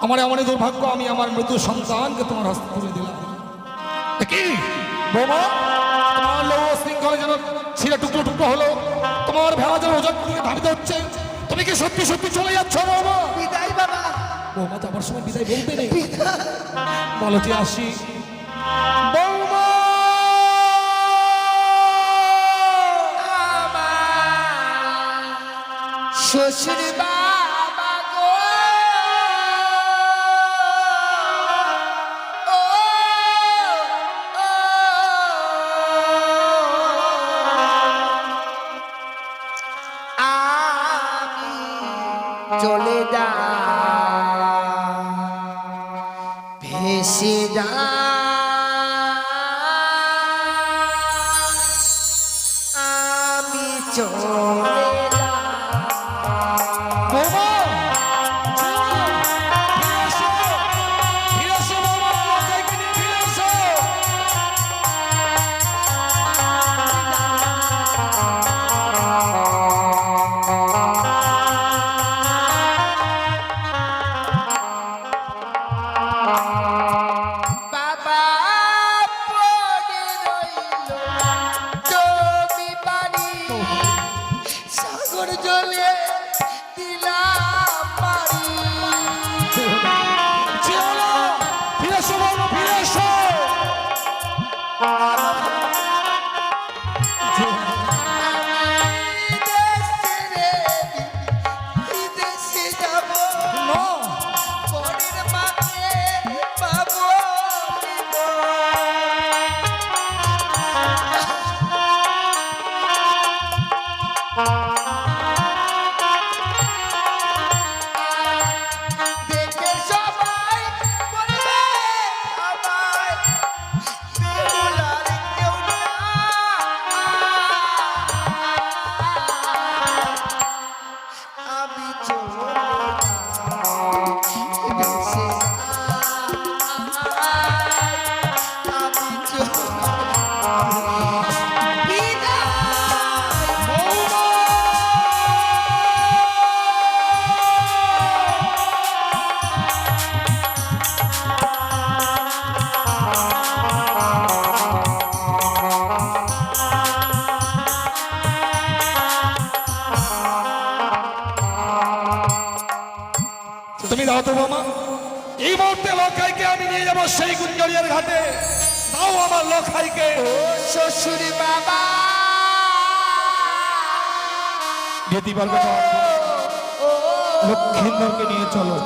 আমার এমন দুর্ভাগ্য, আমি আমার মৃত্যু সন্তানকে তোমার হস্তে তুলে দিলাম। কি বৌমা, তোমার লৌহ শৃঙ্খলে যেন ছিঁড়ে টুকরো টুকরো হলো, তোমার ভেড়া যেন ওজন দিকে ধাবিত হচ্ছে। তুমি কি সত্যি সত্যি চলে যাচ্ছ বৌমা? বিদায় বাবা। বৌমা তো আমার সময় বিদায় বলতে নেই, বলো যে আসি। বৌমা শ্বশুর বাবা গো, ও আমি চলে যা ভেসে যা আমি চলে তুমি দাও তো বৌমা, এই মুহূর্তে লখাইকে আমি নিয়ে যাবো সেই গুঞ্জরিয়ার ঘাটে। দাও আমার লখাইকে। শ্বশুর বাবা যেতে পারবে না, লক্ষ্মীন্দরকে নিয়ে চলো।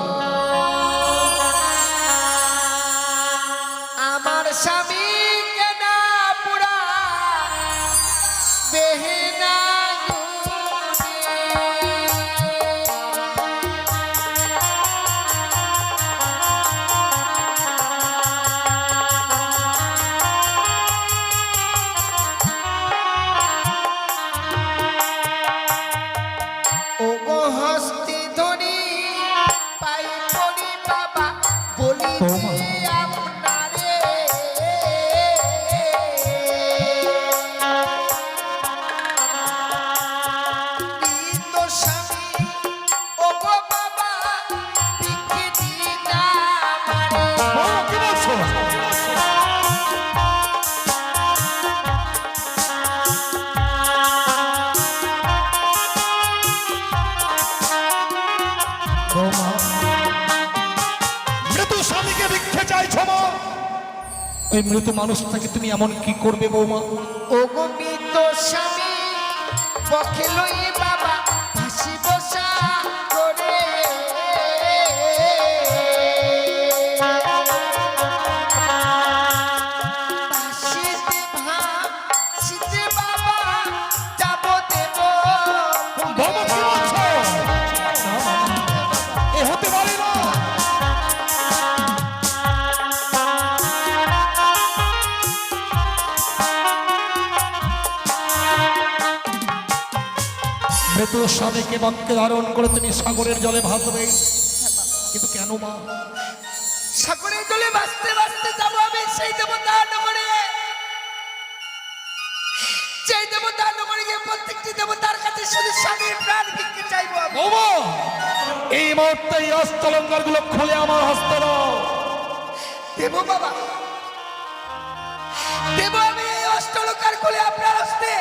আমার স্বামী কেনা পুরা বেহেনা মৃত্যু স্বামীকে ভিক্ষে চাইছো মা? ওই মৃত মানুষটাকে তুমি এমন কি করবে বৌমা? ও গো মৃত স্বামী পক্ষে লই বাবা হাসি বসা করে শীতে ভাব শীতে বাবা যাব দেব। বৌমা কি বলছো? এ হতে পারে না। মৃত স্বামীকে বাক্যে ধারণ করে তুমি সাগরের জলে ভাসবে, কিন্তু কেন মা? সাগরের জলে ভাসতে ভাসতে যাবো আমি সেই দেবতার নগরে। সেই দেবতার নগরে গিয়ে প্রত্যেকটি দেবতার কাছে শুধু স্বামীর প্রাণ ভিক্ষে চাইবো। বৌমা এই মুহূর্তে এই অস্ত্রলঙ্কার গুলো খুলে আমার দেব বাবা, দেব আমি এই অষ্টলোকার কোলে আপনার হস্তে।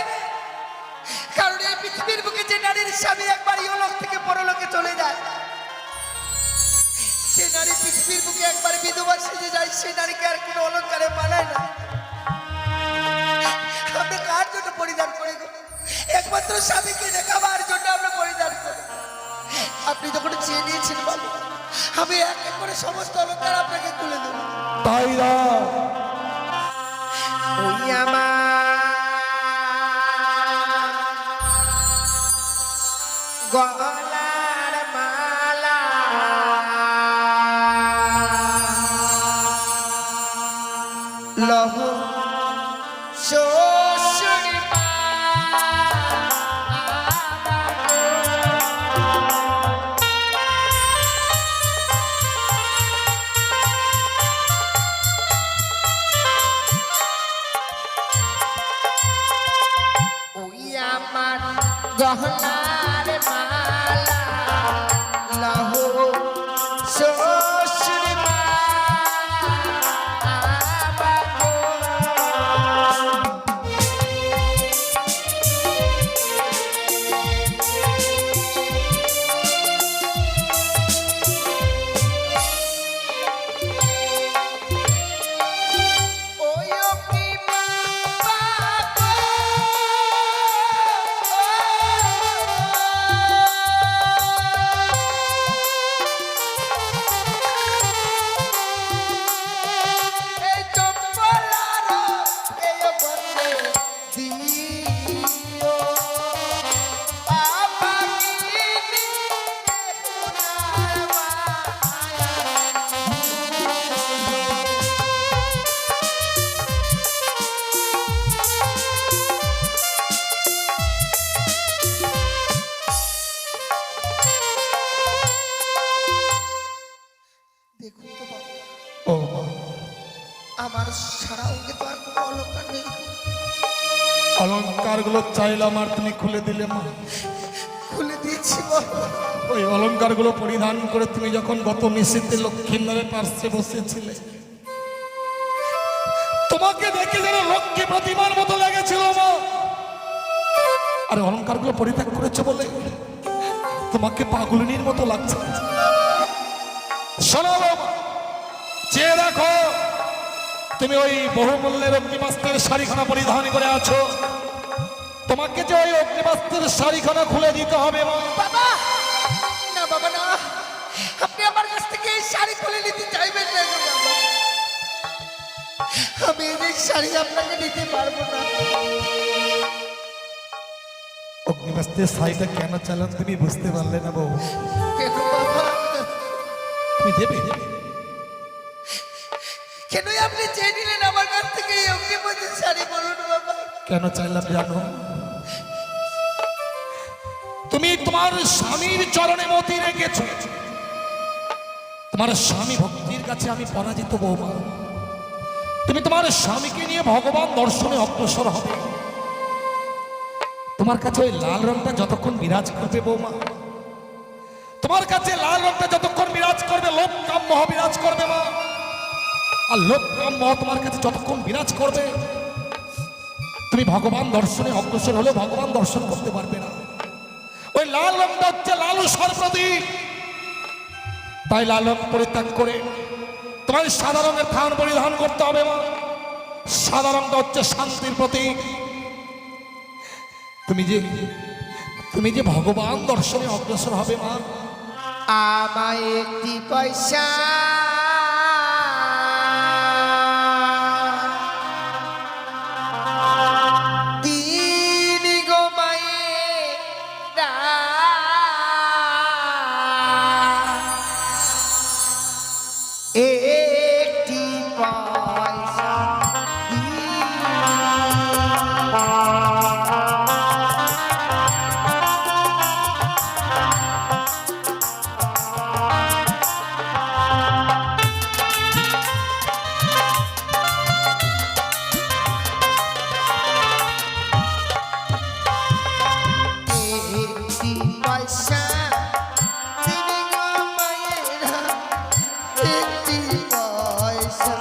কারণ এই পৃথিবীর বুকে যে নারীর স্বামী একবার ইহলোক থেকে পরলোকে চলে যায়, সে নারী পৃথিবীর বুকে একবার বিধবা সেজে যায়, সে নারীকে আর কোনো অলঙ্কারে মানায় না। আমরা কার জন্য পরিধান করি গো? একমাত্র স্বামীকে দেখাবার জন্য আমরা পরিধান করি। আপনি যখন চেয়ে নিয়েছেন বাবু, আমি এক এক করে সমস্ত অলঙ্কার আপনাকে তুলে দেবো। তাই না? ওই আমার গলার মালা, লহ শ্বশুরি মা, ওই আমার গহনার মালা, লহ শ্বশুরি মা, ওই অগ্নি বাবা, এই চম্পলার এই বন্দে দিও আপাকিনি সোনার মায়া। দেখুন তো বাবা, ও মা, আমার সারা অঙ্গে তো আর কোনো অলঙ্কার নেই। অলঙ্কারগুলো চাইলাম আর তুমি খুলে দিলে মা। খুলে দিয়েছি বাবা। ওই অলঙ্কারগুলো পরিধান করে তুমি যখন গত নিশীতে লক্ষ্মীন্দরের পার্শ্বে বসেছিলে, তোমাকে দেখে যেন লক্ষ্মী প্রতিমার মতো লেগেছিল মা। আর অলঙ্কারগুলো পরিত্যাগ করেছো বলে তোমাকে পাগলিনীর মতো লাগছে। শোনো বাবা, যে দেখো তুমি ওই বহুমূল্যের অগ্নিবাস্ত্রের শাড়িখানা পরিধান করে আছো, তোমাকে যে ওই অগ্নিবাস্ত্রের শাড়িখানা খুলে দিতে হবে মা। বাবা না, বাবা না, আপনি আমার কাছ থেকে এই শাড়ি খুলে নিতে চাইবেন না গো বাবা। আমি এই শাড়ি আপনাকে দিতে পারবো না। অগ্নিবাস্ত্রের শাড়িটা কেন চালান তুমি বুঝতে পারলে না বউ? কেন বাবা? তুমি দেবে? কেনই আপনি চেয়ে নিলেন আমার কাছ থেকে এই অগ্নিপথের শাড়ি, বলুন বাবা? কেন চাইলাম জানো? তুমি তোমার স্বামীর চরণে মতি রেখেছ। তোমার স্বামী ভক্তির কাছে আমি পরাজিত বৌমা। তুমি তোমার স্বামীকে নিয়ে ভগবান দর্শনে অগ্রসর হবে। তোমার কাছে ওই লাল রংটা যতক্ষণ বিরাজ করবে বৌমা, তোমার কাছে লাল রংটা যতক্ষণ বিরাজ করবে, লোভ কাম মোহ বিরাজ করবে মা। আর লোভ কাম মোহ তোমার কাছে যতক্ষণ বিরাজ করবে, তুমি ভগবান দর্শনে অগ্রসর হলে ভগবান দর্শন করতে পারবে না। ওই লাল রংটা হচ্ছে লালসার প্রতীক। তাই লাল রং পরিত্যাগ করে তোমার সাদা রঙের থান পরিধান করতে হবে মা। সাদা রংটা হচ্ছে শান্তির প্রতীক। তুমি যে ভগবান দর্শনে অগ্রসর হবে মা। আমায় একটি পয়সা দিন গো মায়েরা, একটি পয়সা একটি পয়সা দিন গো মায়েরা, একটি পয়সা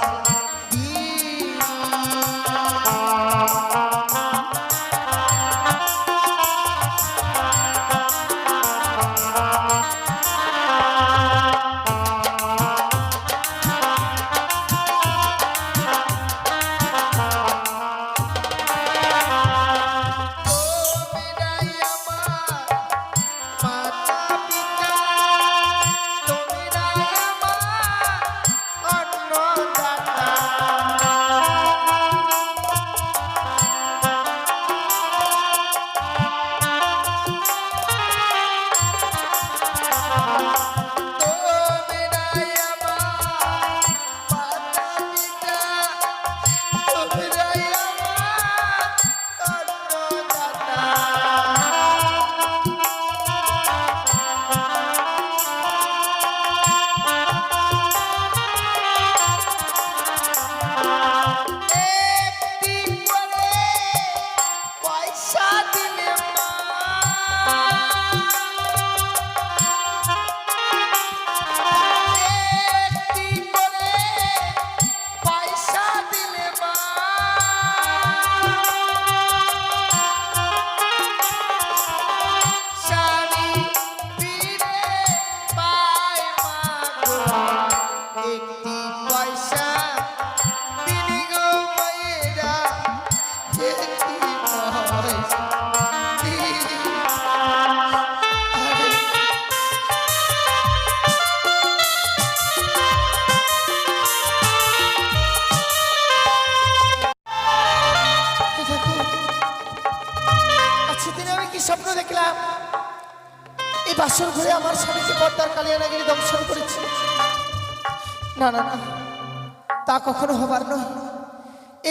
বাসর ঘরে আমার স্বামীকে পদ্মার কালিয়ানাগিরি দংশন করেছে। না না না, তা কখনো হবার নয়।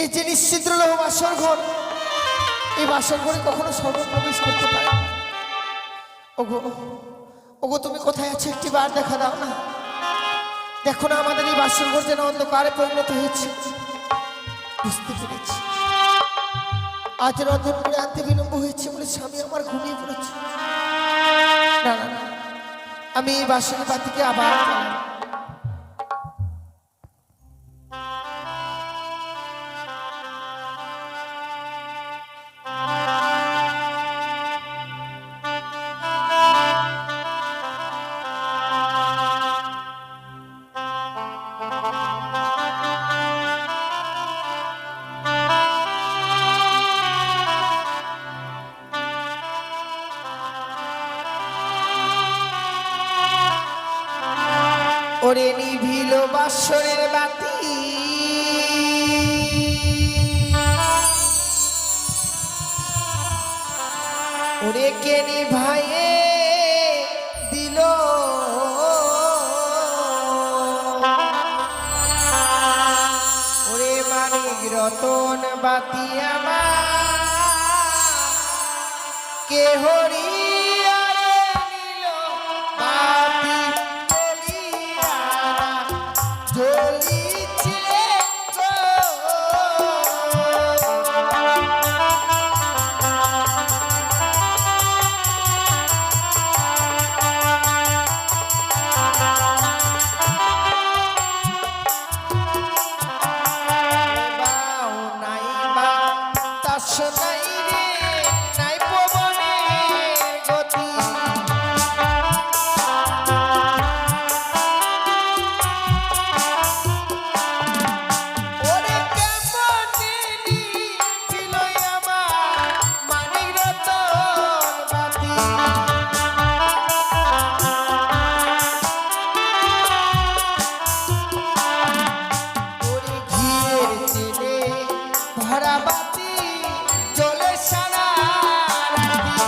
এই যে নিশ্চিদ্র লোহ বাসর ঘর, এই বাসর ঘরে কখনো সর্ব প্রবেশ করতে পারে না। ওগো ওগো, তুমি কোথায় আছো? একটি বার দেখা দাও না। দেখো না আমাদের এই বাসর ঘর যেন অন্ধকারে পরিণত হয়েছে। বুঝতে পেরেছি আজ রন্ধন করে আনতে বিলম্ব হয়েছে বলে স্বামী আমার ঘুমিয়ে পড়েছে। না না না, আমি এই বাসন বাতিকে আবার জ্বালাবো। ওরে নিভিল বাসরের বাতি, ওরে কে নিভাইয়ে দিল, ওরে মানিক রতন বাতি আমার কে হরিয়া নিল বাতি জ্বলিছে গো। বাও নাই বাতাস নাই রে, নাই পবনের গতি। ওরে কেমনে নিভিল আমার মানিক রতন বাতি। ওরে ঘিয়ের তেলে ভরা বাতি জ্বলে সারা রাতি।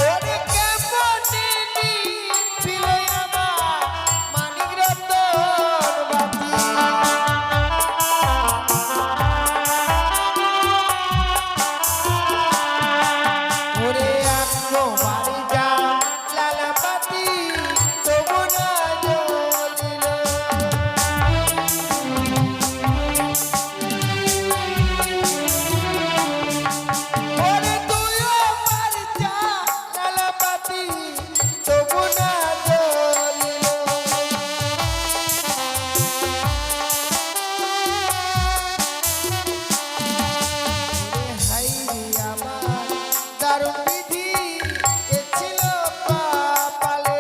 ওরে কেমনে নিভিল আমার মানিক রতন বাতি। ওরে আঁকো বাড়ি যা লালা পাতি তবু না জ্বলিল। ওরে তুইও বাড়ি যা লালা পাতি তবু না জ্বলিল। ওরে হাই রে আমার দারুণ বিধি এ ছিল কপালে।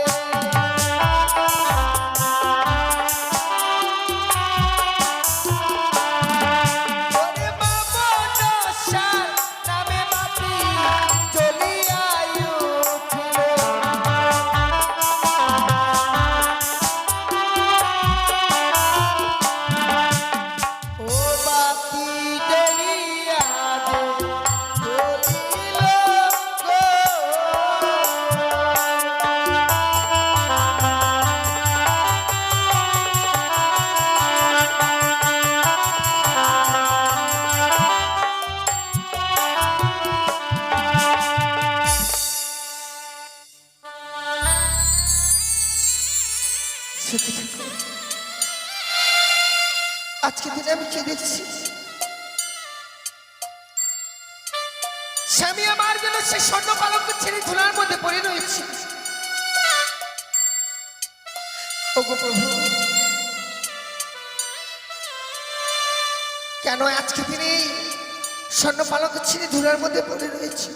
ওরে বামন সার নামে বাতি জ্বলিয়া উঠিল। ও বাতি জ্বলিয়া যে জ্বলিল গো। সত্যি ঠাকুর, আজকে দিনে আমি কি দেখছি? স্বামী আমার জন্য সে স্বর্ণ পালঙ্ক ছেড়ে ধুলার মধ্যে পড়ে রয়েছে। ওগো প্রভু, কেন আজকে দিনে এই স্বর্ণ পালঙ্ক ছেড়ে ধুলার মধ্যে পড়ে রয়েছে?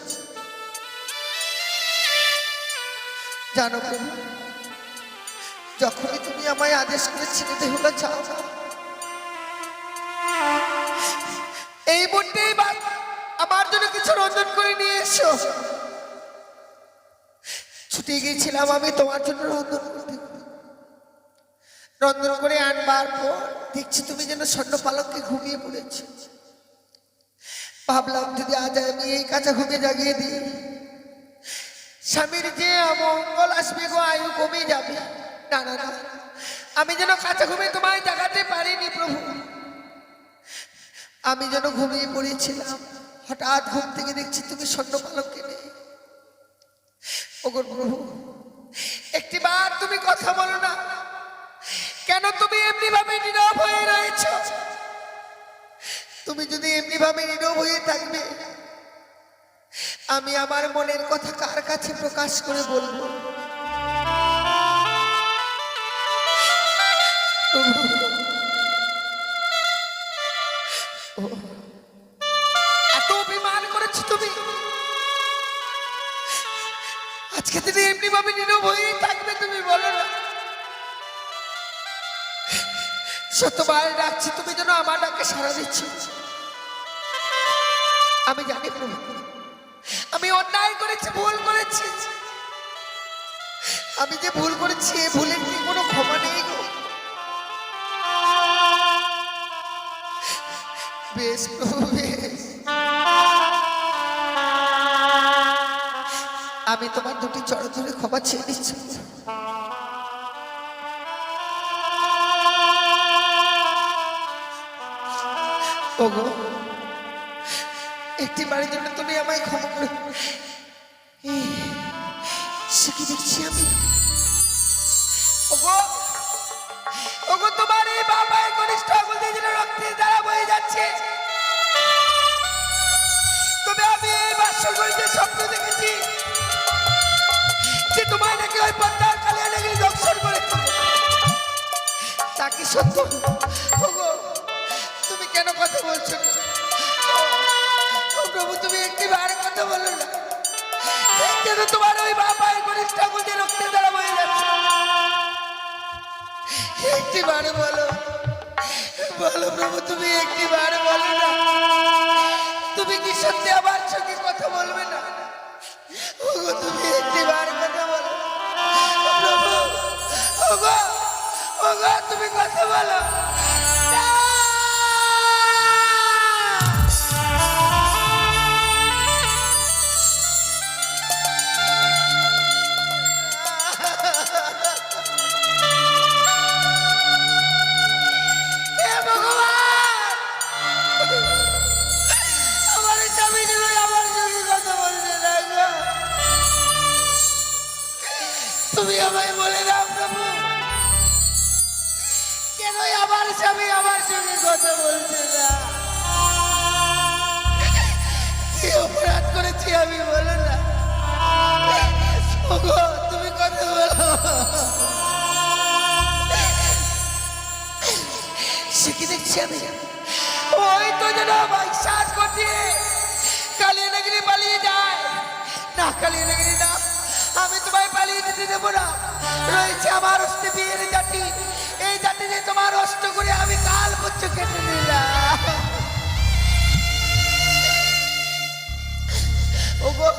জানো প্রভু, যখনই তুমি আমায় আদেশ করেছিলে দেহুলা যাও না, এই মুহূর্তেই আমার জন্য কিছু রন্ধন করে নিয়ে এসো। ছুটে গিয়েছিলাম আমি তোমার জন্য রন্ধন করতে। রন্ধন করে আনবার পর দেখছি তুমি যেন স্বর্ণ পালঙ্কে ঘুমিয়ে পড়েছ। ভাবলাম যদি আজ আমি এই কাঁচা ঘুমে জাগিয়ে দিই, স্বামীর যে অমঙ্গল আসবে গো, আয়ু কমে যাবে। না না না, আমি যেন কাঁচা ঘুমে তোমায় জাগাতে পারিনি প্রভু। আমি যেন ঘুমিয়ে পড়েছিলাম, হঠাৎ ঘুম থেকে দেখছি তুমি স্বর্ণ পালঙ্কে নেই। ওগো প্রভু, একটিবার তুমি কথা বলো না, কেন তুমি এমনি ভাবে নীরব হয়ে রয়েছ? তুমি যদি এমনি ভাবে নীরব হয়ে থাকবে, আমি আমার মনের কথা কার কাছে প্রকাশ করে বলবো? এত অভিমান করেছো তুমি, আজকে তুমি এমনি ভাবে নীরব হয়েই থাকবে? তুমি বলো না, শতবার ডাকছি তুমি যেন আমার ডাকে সাড়া দিচ্ছ। আমি জানি প্রভু, আমি অন্যায় করেছি, ভুল করেছি। আমি যে ভুল করেছি, এ ভুলের কি কোনো ক্ষমা নেই গো? বেশ প্রভু, বেশ, আমি তোমার দুটি চড় ধরে ক্ষমা চেয়ে নিচ্ছি। ওগো, একটি বাড়ির জন্য তুমি আমায় ক্ষমা করে। সে কি দেখছি আমি? ওগো, ওগো, তোমার এই বাবাই কনিষ্ঠ আঙুল দিয়ে যেন রক্তের দ্বারা বয়ে যাচ্ছে। তবে আমি এই বাসরঘরে স্বপ্ন দেখেছি যে তোমায় নাকি ওই পদ্মার কালিয়া নগরী দর্শন করেছে। তা কি সত্য? ওগো, তুমি কেন কথা বলছো? ও প্রভু, তুমি একটিবার কথা বলো না, কেন তোমার ওই বাবাই কনিষ্ঠ আঙুল দিয়ে রক্তের দ্বারা বয়ে যাচ্ছে? একটিবার বলো, বলো প্রভু, তুমি একটিবার বলো না, তুমি কি সত্যি আমার সঙ্গে কথা বলবে না? ওগো, তুমি একটিবার কথা বলো প্রভু। ওগো, ওগো, তুমি কথা বলো। তুমি আমায় বলে দাও প্রভু, কেন আমার স্বামী আমার সঙ্গে কথা বলছে না? কি অপরাধ করেছি আমি, বলো না? ওগো, তুমি কথা বলো। সে কি দেখছি আমি? ওই তো যেন বিশ্বাস করছি কালিয়া নগরী পালিয়ে যায়। না, কালিয়া নগরী না, আমি তোমায় পালিয়ে যেতে দেবো না। রয়েছে আমার অস্তে বিয়ের জাতি, এই জাতি নিয়ে তোমার অস্ত করে আমি কাল পুচ্ছ কেটে নিলাম। ওগো,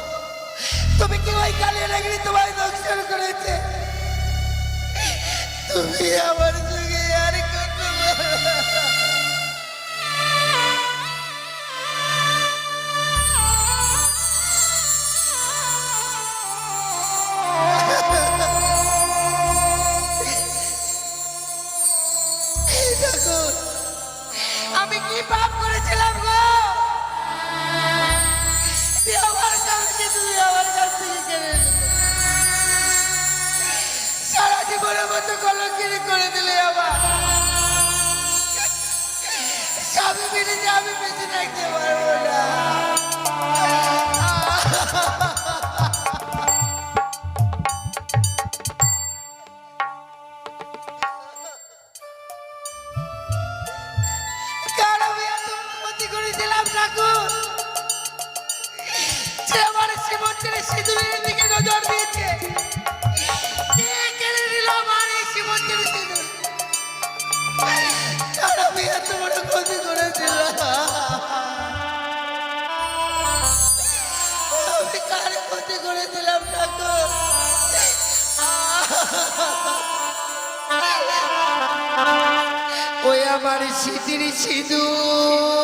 তুমি কি ওই কালিয়া নগরী তোমায় দর্শন করেছে? তুমি আমার সঙ্গে আর কথা বলো। আমি কি পাপ করেছিলাম গো? আমার স্বামীকে তুমি আমার কাছ থেকে কেড়ে নিলে, সারা জীবনের মতো কলঙ্কিনী করে দিলে। আমার স্বামী বেড়েছে, আমি বেঁচে থাকতে পারবো না। সিঁদুরের দিকে নজর দিয়েছে, কেড়ে নিল আমার এই শিবন্তীর সিঁদুর। আমি এত বড় ক্ষতি করেছিলাম, আমি কার ক্ষতি করেছিলাম ঠাকুর? ওই আমার সিঁদুর সিঁদুর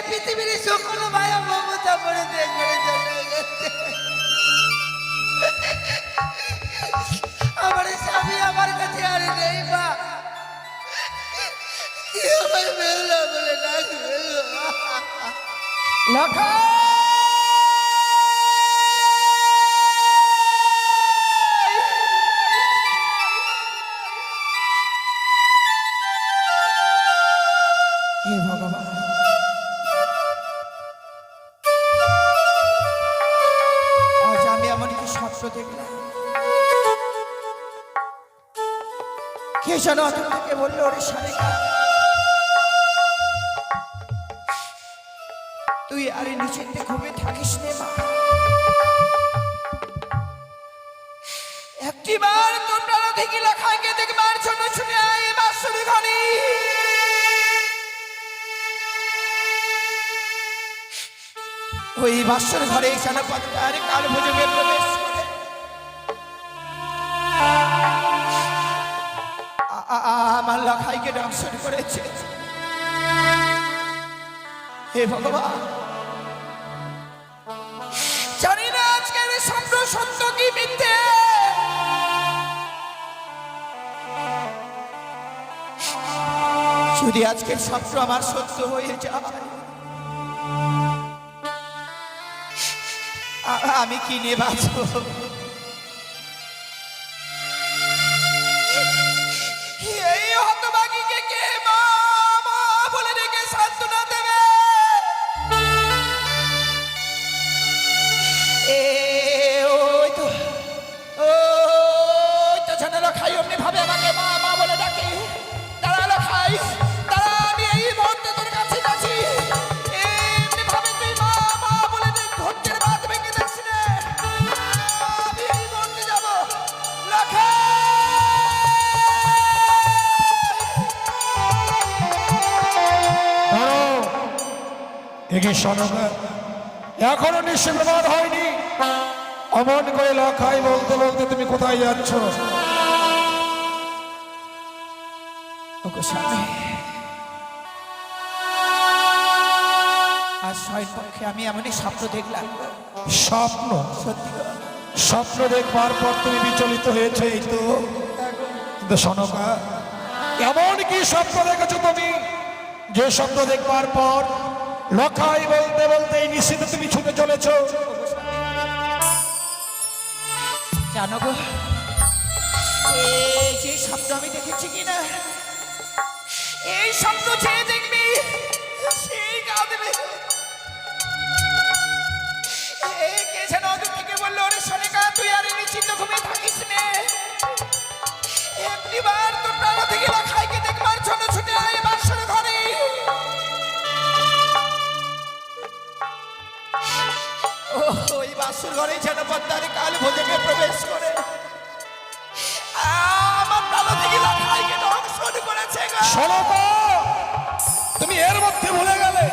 পৃথিবীর সকল মায়া মমতা করে দিয়ে চলে গেছে। আমার স্বামী আমার কাছে আর নেই মা, কি আমায় বেহুলা বলে ডাকবে গো? লখা হে ভগবান, আজ আমি এমন কি স্বপ্ন দেখলাম? কে যেন অত থেকে বললো, ওরে সারেকা তুই আরে নিচেতে ঘুমে থাকিস নে মা, একটিবার তোমরা দেখি লেখাকে দেখবার জন্য ছুটে আয় বাসুরি ঘরে। ওই বাসর ঘরে জনপদার কাল ভোজনে প্রবেশ করে আমার লখাইকে দংশন করেছে। হে ভগবান, জানি না আজকের স্বপ্ন সত্য কি মিথ্যে, যদি আজকের স্বপ্ন আমার সত্য হয়ে যায়, আমি কি নিয়ে বাঁচবো? এই হতভাগীকে কে মা মা বলে ডেকে সান্ত্বনা দেবে? ওই তো জানালো খাই অমনি ভাবে আমাকে মা মা বলে ডাকে। দাঁড়ালো খাই, দাঁড়া, আমি এই মুহূর্তে তোর কাছে আছি। এমনি ভাবে তুই মা মা বলে ধৈর্যের বাঁধ ভেঙে দিস রে। আমি এই মুহূর্তে যাবো লখাই। দেখি সনকা এখনো নিশ্চিত হয়নি, অমন করে লখাই বলতে বলতে তুমি কোথায় যাচ্ছ? আজ শয়ের পক্ষে আমি এমনই স্বপ্ন দেখলাম। স্বপ্ন? সত্যি গো। স্বপ্ন দেখবার পর তুমি বিচলিত হয়েছে, এই তো। কিন্তু সনকা, এমন কি স্বপ্ন দেখেছো তুমি যে স্বপ্ন দেখবার পর লখাই বলতে বলতে এই নিশ্চিত তুমি ছুটে চলেছো? জানো গো, এই যে স্বপ্ন আমি দেখেছি কিনা, এই স্বপ্ন যে দেখবি সেই কাঁদবে। কে যেন অদূর থেকে বললো, ওরে সোনিকা তুই আর নিশ্চিন্ত ঘুমিয়ে থাকিস নে, একটিবার তোর প্রাণ থেকে লখাইকে দেখবার জন্য ছুটে আয় বাসর ঘরে। ওই বাসর ঘরে যেন পদ্মার কাল ভোজনে প্রবেশ করে আমার প্রাণ থেকে লখাইকে দংশন করেছে গো। সনকা, তুমি এর মধ্যে ভুলে গেলে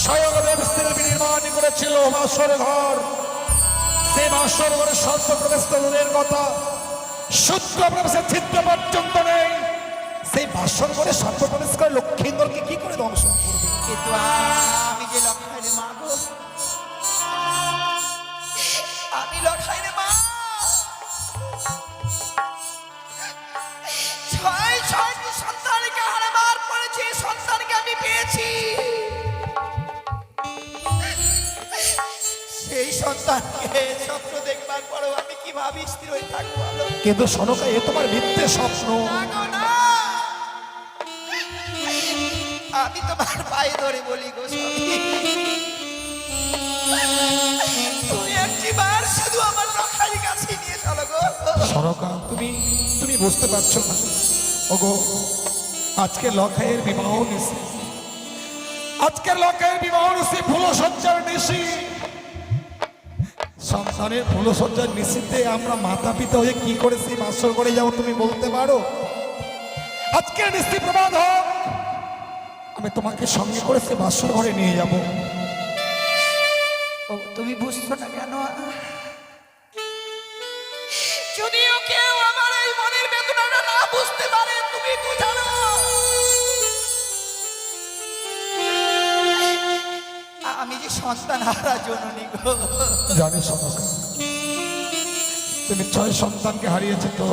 স্বয়ং দেবশ্রী নির্মাণ করেছিল বাসর ঘর। সেই বাসর ঘরে সর্ব প্রবেশ তো দূরের কথা, সূত্র প্রবেশের ছিদ্র পর্যন্ত নেই। সেই বাসর ঘরে সর্ব প্রবেশ করে লক্ষ্মীন্দরকে কি করে দংশন করবে? কিন্তু আমি যে লখাইয়ের মা গো, আমি লখাইয়ের মা। ছয়টি সন্তানকে হারাবার পরে যে সন্তানকে আমি পেয়েছি, সেই সন্তানকে স্বপ্ন দেখবার পরেও আমি কিভাবে স্থির হয়ে থাকবো? কিন্তু সনকা, এ তোমার মিথ্যে স্বপ্ন। আমি তোমার পায়ে ধরে বলি গো স্বামী, তুমি একটিবার শুধু আমার লখাইয়ের কাছে নিয়ে চলো গো। সনকা, তুমি বুঝতে পারছো না? ওগো, আজকে লখাইয়ের বিবাহ নিশি, আজকের লখাইয়ের বিবাহ নিশি ফুলসজ্জার নিশি। সন্তানের ফুলসজ্জার নিশিতে আমরা মাতা পিতা হয়ে কি করে সেই বাসর করে যাবো তুমি বলতে পারো? আজকে নিশি প্রবাদ হোক, আমি তোমাকে সঙ্গে করে সে বাসর ঘরে নিয়ে যাব। ও তুমি বুঝছো না কেন? যদিও কেউ আমার এই মনের বেদনাটা না বুঝতে পারে, তুমি তো জানো আমি যে সন্তান হারা জননী গো। জানি সনকা, তুমি 6 সন্তানকে হারিয়েছে তো।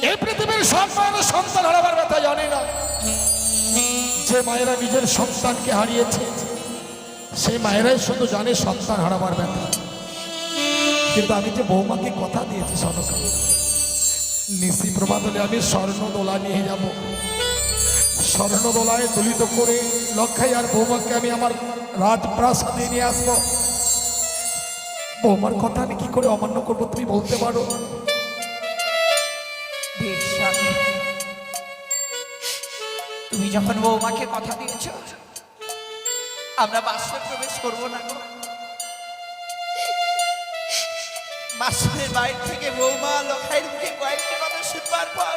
এই পৃথিবীর সব মায়েরা সন্তান হারাবার ব্যথা জানে না। যে মায়েরা নিজের সন্তানকে হারিয়েছে সেই মায়েরাই শুধু জানে সন্তান হারাবার ব্যথা। কিন্তু আমি যে বৌমাকে কথা দিয়েছি সনকা, নিশি প্রভাত হলে আমি স্বর্ণ দোলা নিয়ে যাব। স্বর্ণ দোলায় দলিত করে লক্ষাই আর বৌমাকে আমি আমার রাজপ্রাসাদে নিয়ে আসবো। বৌমার কথা আমি কি করে অমান্য করবো তুমি বলতে পারো? বেশ স্বামী, তুমি যখন বৌমাকে কথা দিয়েছ আমরা বাসরে প্রবেশ করবো না গো। বাসরের বাইরে থেকে বৌমা লখাইয়ের মুখে কয়েকটি কথা শুনবার পর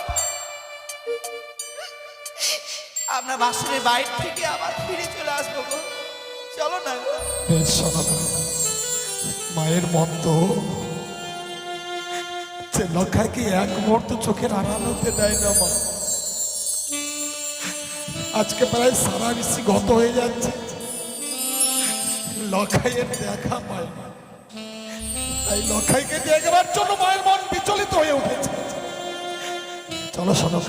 আমরা বাসরের বাইরে থেকে আবার ফিরে চলে আসবো গো। চলো না গো। বেশ সনাতন, মায়ের মন তো যে লক্ষাকে এক মুহূর্ত চোখের আড়াল হতে দেয় না মা। আজকে প্রায় সারা বিশ্ব গত হয়ে যাচ্ছে, লক্ষাইয়ের দেখা পায় না। তাই লক্ষাইকে দেখবার জন্য মায়ের মন বিচলিত হয়ে উঠেছে। চলো শোনো,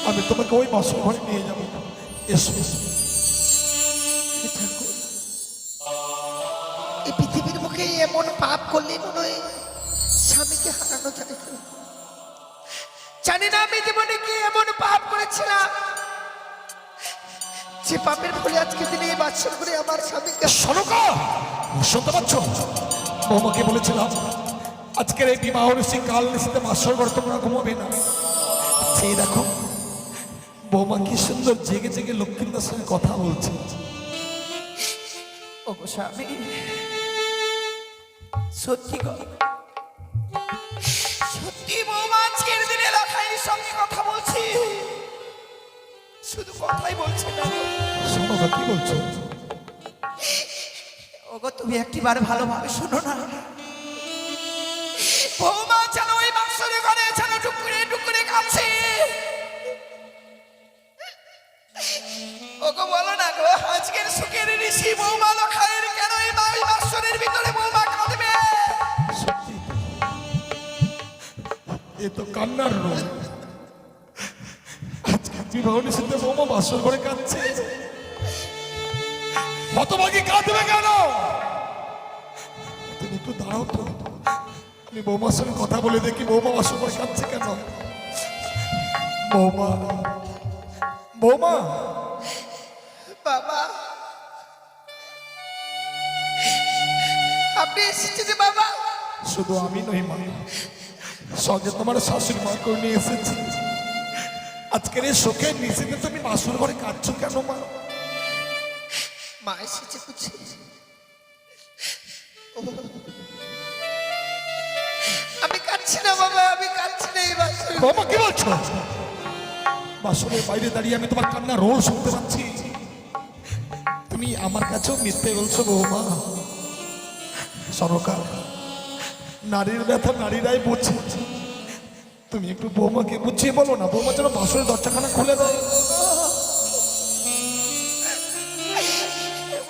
আমি তোমাকে ওই বাসর ঘরে নিয়ে যাবো। এসো। এই পৃথিবীর মুখে এমন পাপ করলে মনে হয় স্বামীকে হারানো যায় না। জানি না আমি জীবনে কি এমন পাপ করেছিলাম যে পাপের ফলে আজকে দিনে এই বাচ্চার করে আমার স্বামীকে। সনকা, শুনতে পাচ্ছ? বৌমাকে বলেছিলাম আজকের এই বিবাহ ঋষি কাল নিশিতে মাসর ঘর তোমরা ঘুমাবে না। সেই দেখো বৌমা কি সুন্দর জেগে জেগে লক্ষ্মীদার সঙ্গে কথা বলছে। ও স্বামী, সত্যি গো, সত্যি বৌমা আজকের দিনে লখাইয়ের সঙ্গে কথা বলছি। শুধু কথাই বলছে না গো। সনকা কি বলছো? ওগো তুমি একটিবার ভালোভাবে শোনো না। বৌমা যেন ওই বাক্সরে ঘরে যেন টুকুরে টুকুরে কাঁদছে। ওগো বলো না গো, আজকের সুখের ঋষি বৌমা লখাইয়ের কেন এই বাক্সরের ভিতরে বৌমা কাঁদবে? সত্যি এ তো কান্নার রোগ। আজকে বিবাহ নিষিদ্ধে বৌমা বাসর ঘরে কাঁদছে। হতভাগী কাঁদবে কেন? তুমি একটু দাঁড়াও তো, আমি বৌমার সঙ্গে কথা বলে দেখি বৌমা বাসর ঘরে কাঁদছে কেন। বৌমা, বৌমা। বাবা, আপনি এসেছেন যে বাবা? শুধু আমি নই মা, সঙ্গে তোমার শাশুড়ি মাকেও নিয়ে এসেছি। আজকের এই শোকের নিশিতে তুমি বাসর ঘরে কাঁদছো কেন মা? মা এসেছে বুঝছি। আমি কাঁদছি না বাবা, আমি কাঁদছি না। এই বাসরে বাবা কি বলছো? বাসরের বাইরে দাঁড়িয়ে আমি তোমার কান্না রোল শুনতে পাচ্ছি। তুমি আমার কাছেও মিথ্যে বলছো বৌমা। সরকার, নারীর ব্যথা নারীরাই বুঝছে। তুমি একটু বৌমাকে বুঝিয়ে বলো না, বৌমা যেন বাসরের দরজাখানা খুলে দেয়।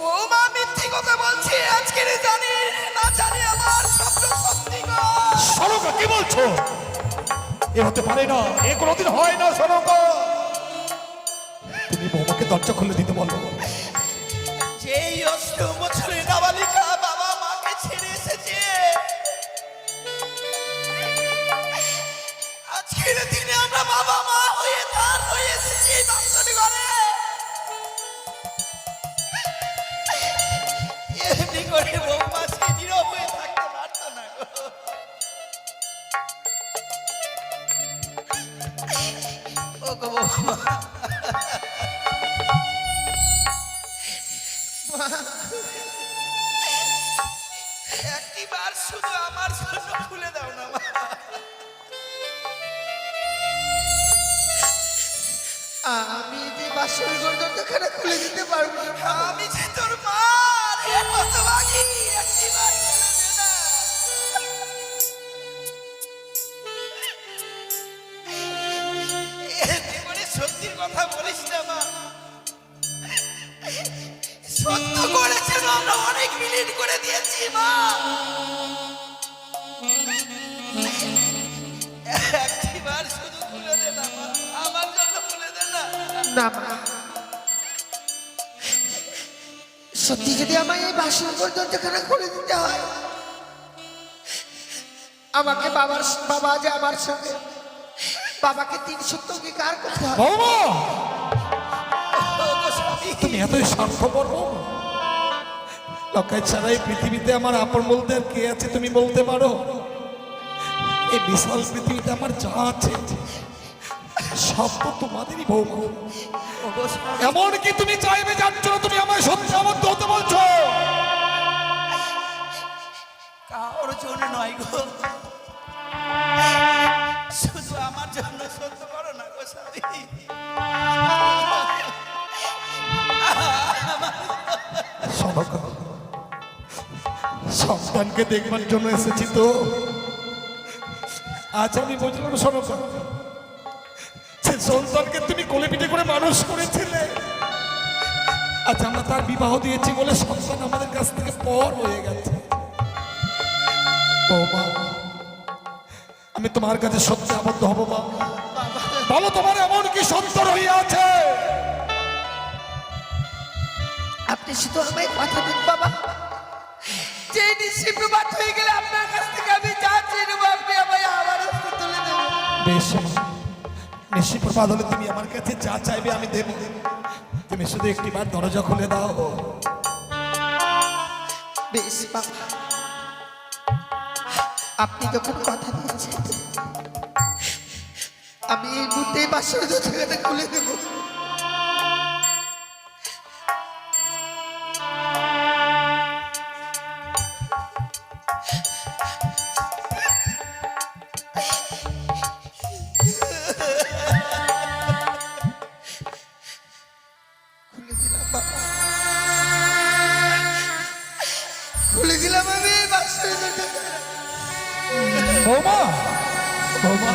বৌমা মিথ্যে কথা বলছি। আজকের জানি না জানি আমার স্বপ্ন সত্যি গো। সরকার কি বলছো? এ হতে পারে না, এ কোনোদিন হয় না। সরকার, তুমি বৌমাকে দরজা খুলে দিতে বলো। যেই 8 বছরের নাবালিকা বাবা মাকে ছেড়ে এসেছে, আজকের দিনে আমরা বাবা মা হয়ে তার হয়ে এসেছি এই বাচ্চাটি ঘরে। এমনি করে বৌমা সে নীরব হয়ে থাকতে পারতো না গো। ও গো বৌমা, একটিবার শুধু আমার জন্য খুলে দাও না মা। আমি যে বাসর ঘর দরজাখানা খুলে দিতে পারবো না। আমি যে তোর মা রে, কত ভাগী, একটিবার খুলে দে না। এমনি করে সত্যির কথা বলিস না মা। সত্য বিলীন করে দিয়েছি মা। একবার শুধু খুলে দে না মা, আমার জন্য খুলে দে না। না মা, সত্যি যদি আমায় এই বাসন দরজাখানা খুলে দিতে হয়, আমাকে বাবা যে আমার সঙ্গে বাবাকে 3 অঙ্গীকার করতে হবে। বৌমা তুমি এতই স্বার্থপর বৌমা, লকাই ছাড়াই পৃথিবীতে আমার আপন বলতে আর কে আছে তুমি বলতে পারো? এই বিশাল পৃথিবীতে আমার যা আছে সব তো তোমাদেরই বৌমা। এমন কি তুমি চাইবে যার জন্য তুমি আমায় সত্যি আবদ্ধ হতে বলছো? কার জন্য নয় গো, শুধু আমার জন্য সত্য করো না গো স্বামী। সন্তানকে দেখবার জন্য এসেছি তো আজ আমি বুঝলাম। সনকা, সে সন্তানকে তুমি কোলে পিঠে করে মানুষ করেছিলে, আজ আমরা তার বিবাহ দিয়েছি বলে সন্তান আমাদের কাছ থেকে পর হয়ে গেছে। বৌমা, আমি তোমার কাছে সত্যি আবদ্ধ হব মা। বলো তোমার এমন কি সন্তান হইয়া আছে? আপনি শুধু আমায় কথা দিন বাবা, যে নিশ্চিপ্রবাদ হয়ে গেলে আপনার কাছ থেকে আমি যা চেয়ে নেবো আপনি আমায় আবার তুলে দেবেন। বেশ, নিশ্চিপ্রবাদ হলে তুমি আমার কাছে যা চাইবে আমি দেব। তুমি শুধু একটিবার দরজা খুলে দাও। বেশ বাবা, আপনি যখন কথা দিয়েছেন আমি এই মুহূর্তে বাসর দরজাটা খুলে দেব। খুলে দিলাম আমি এই বাসর দরজাটা। বৌমা, বৌমা,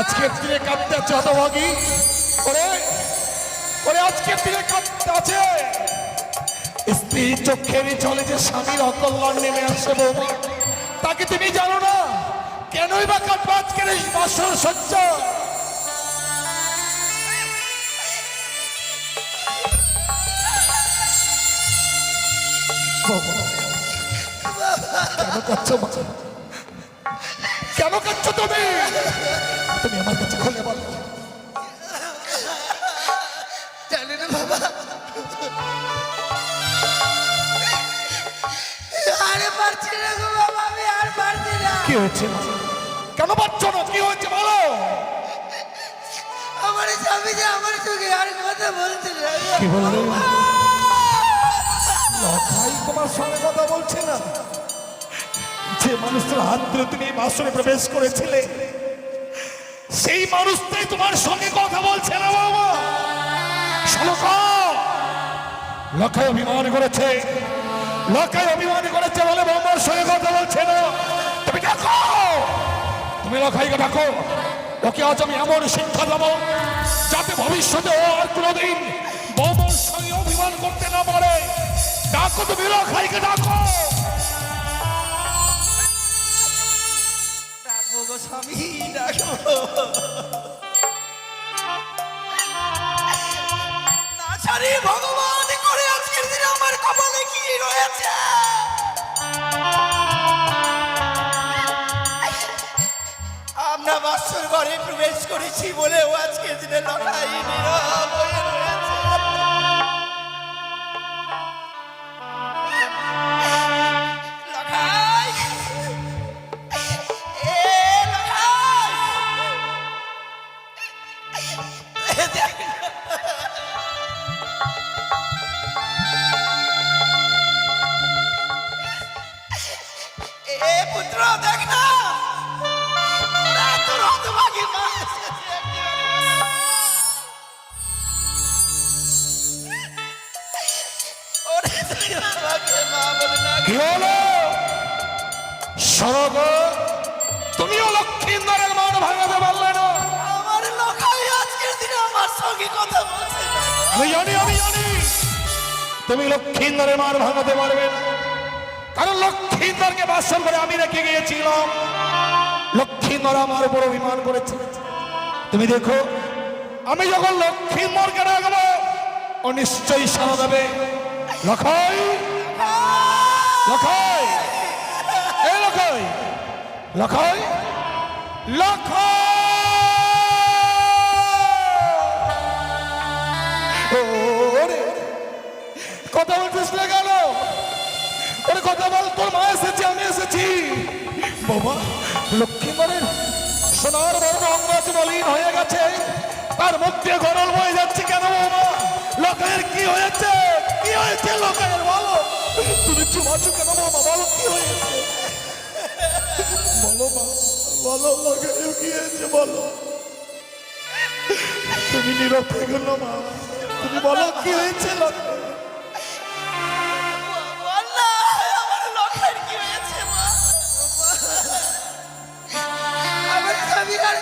আজকের দিনে কাঁদতে আছে হতভাগী। ওরে ওরে, আজকের দিনে কাঁদতে আছে। স্ত্রী চোখের চলে যে স্বামীর অকল্যাণ নেমে আসে বৌমা, তাকে তুমি জানো না? কেনই বা কাঁদবে আজকের এই বাসর সজ্জা? বৌমা, কেন কাঁদছো মা? কেন কাঁদছো তুমি? তুমি আমার কাছে খুলে বলো। জানি না বাবা, আরে পারছি না গো বাবা, আমি আর পারছি না। কি হয়েছে? কেন পারছো না? কি হয়েছে বলো? আমার স্বামী যে আমার সঙ্গে আর কথা বলছে না। কি বললে? লখাই তোমার সঙ্গে কথা বলছে না? যে মানুষটার হাত ধরে তুমি এই বাসরে প্রবেশ করেছিলে সেই মানুষটাই তোমার সঙ্গে কথা বলছে না বাবা। সনকা, লখাই অভিমান করেছে, লখাই অভিমান করেছে বলে বৌমার সঙ্গে কথা বলছে না। তুমি ডাকো, তুমি লখাইকে ডাকো। ওকে আজ আমি এমন শিক্ষা দেবো যাতে ভবিষ্যতে ও আর কোনোদিন বৌমার সঙ্গে অভিমান করতে না পারে। ডাকো, তুমি লখাইকে ডাকো। ডাকবো গো স্বামী, ডাকবো। না ছাড়ি ভগবান করে আজকের দিনে আমার কপালে কি রয়েছে। আমরা বাসর ঘরে প্রবেশ করেছি বলেও আজকের দিনে লড়াই নীরব হয়ে রয়েছে। লড়াই, এ লড়াই, দেখ না। এ পুত্র দেখ না, ওরা তোর হতভাগী মা এসেছে একেবারে। ওরে তুই আমাকে মা বলে ডাক। কি হলো? সরগ, তুমিও লক্ষ্মীন্দরের মান ভাঙাতে পারলে না? আমার লখাই আজকের দিনে আমার সঙ্গে কথা বলছে না। আমি জানি, আমি জানি তুমি লক্ষ্মীন্দরের মান ভাঙাতে পারবে না। কারণ লক্ষ্মীন্দরকে বাসন করে আমি রেখে গিয়েছিলাম। লক্ষ্মীন্দর আমার উপর অভিমান করেছে। তুমি দেখো, আমি যখন লক্ষ্মীন্দরকে রাখবো ও নিশ্চয়ই সাড়া দেবে। লখাই, লখাই, এই লখাই, লখাই, লখাই, ওরে কথা বলছিস না কেন? ওরে কথা বল, তোর মা এসেছে, আমি এসেছি। বাবা, লক্ষ্মীন্দরের সোনার বর্ণ অঙ্গ আছে মলিন হয়ে গেছে, তার মধ্যে গরল বয়ে যাচ্ছে কেন বাবা? লোকের কি হয়েছে? কি হয়েছে লোকের বলো? তুমি চুপ আছো কেন বাবা? বলো কি হয়েছে? বলো মা, বলো লোকের কি হয়েছে বলো। তুমি নীরব থেকে গেল মা, তুমি বলো কি হয়েছে লোকের?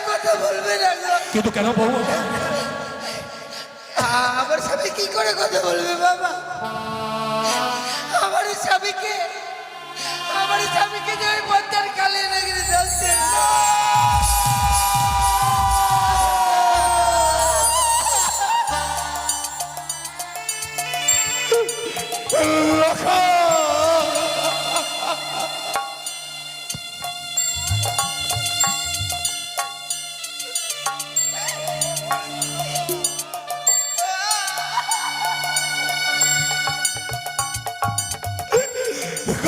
কথা বলবে না গো। কিন্তু কেন বউ? আমার স্বামী কি করে কথা বলবে বাবা? আমার স্বামীকে যে ওই পদ্মার কালে লেগে যাচ্ছে।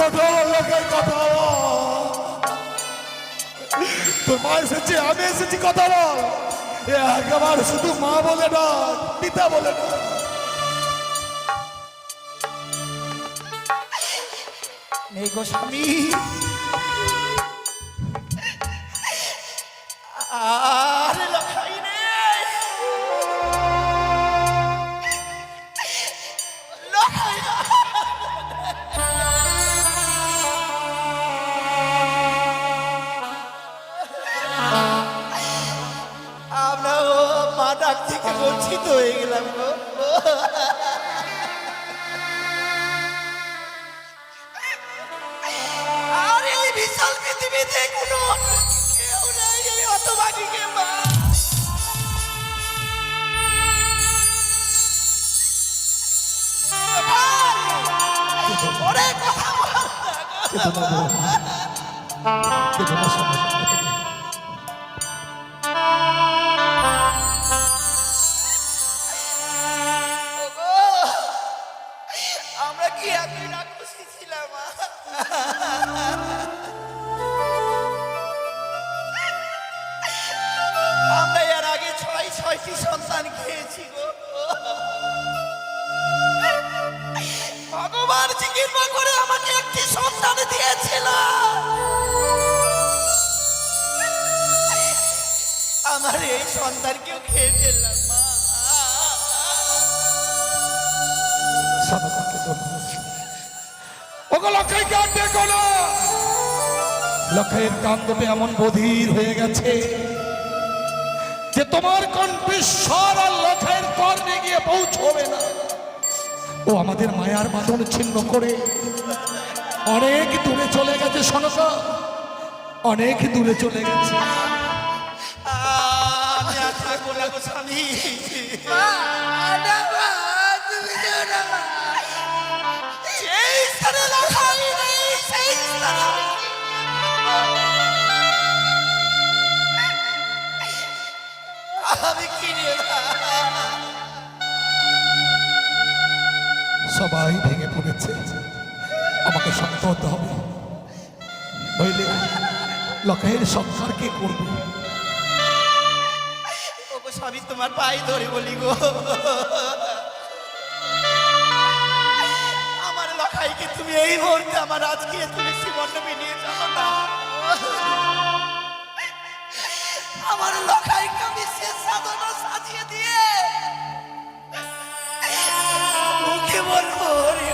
কথা বল লোকের, কথা বল। তোর মা এসেছে, আমি এসেছি, কথা বল। একেবারে শুধু মা বলে না, পিতা বলে না। নেই গো স্বামী, আরে লখাই নেই, লখাই আমরা মা ডাক থেকে বঞ্চিত হয়ে গেলাম গো। আর এই বিশাল পৃথিবীতে কোনো কেউ নাই এই হতভাগীকে মা। ওরে কথা বল না গো। আমরা কি একই রাক্ষসী ছিলাম? আমরা এর আগে ছয়টি সন্তান খেয়েছি গো। ভগবান চিকিৎসা করে আমাকে একটি সন্তান দিয়েছিল। আমার এই সন্তানকেও খেয়ে ফেললাম মা। লখাইয়ের কান্দটা এমন বধির হয়ে গেছে যে তোমার কণ্ঠস্বর আর লখাইয়ের কর্ণে গিয়ে পৌঁছবে না। ও আমাদের মায়ার বাঁধন ছিন্ন করে অনেক দূরে চলে গেছে সনকা, অনেক দূরে চলে গেছে। আমি আর থাকবো না গো স্বামী। সেই স্থানে লখাই নেই, সেই স্থানে আমি কি নিয়ে সবাই ভেঙে পড়েছে, আমাকে শান্ত হতে হবে, নইলে লখাইয়ের সংসার কে করবে? ওগো স্বামী, তোমার পায়ে ধরে বলি গো, আমার লখাইকে তুমি এই মুহূর্তে আমার আজকে তুমি শ্রীমণ্ডপে নিয়ে যাও না। আমার লখাইকে আমি শেষ সাধনা সাজিয়ে দিয়ে মুখে বলবো হরি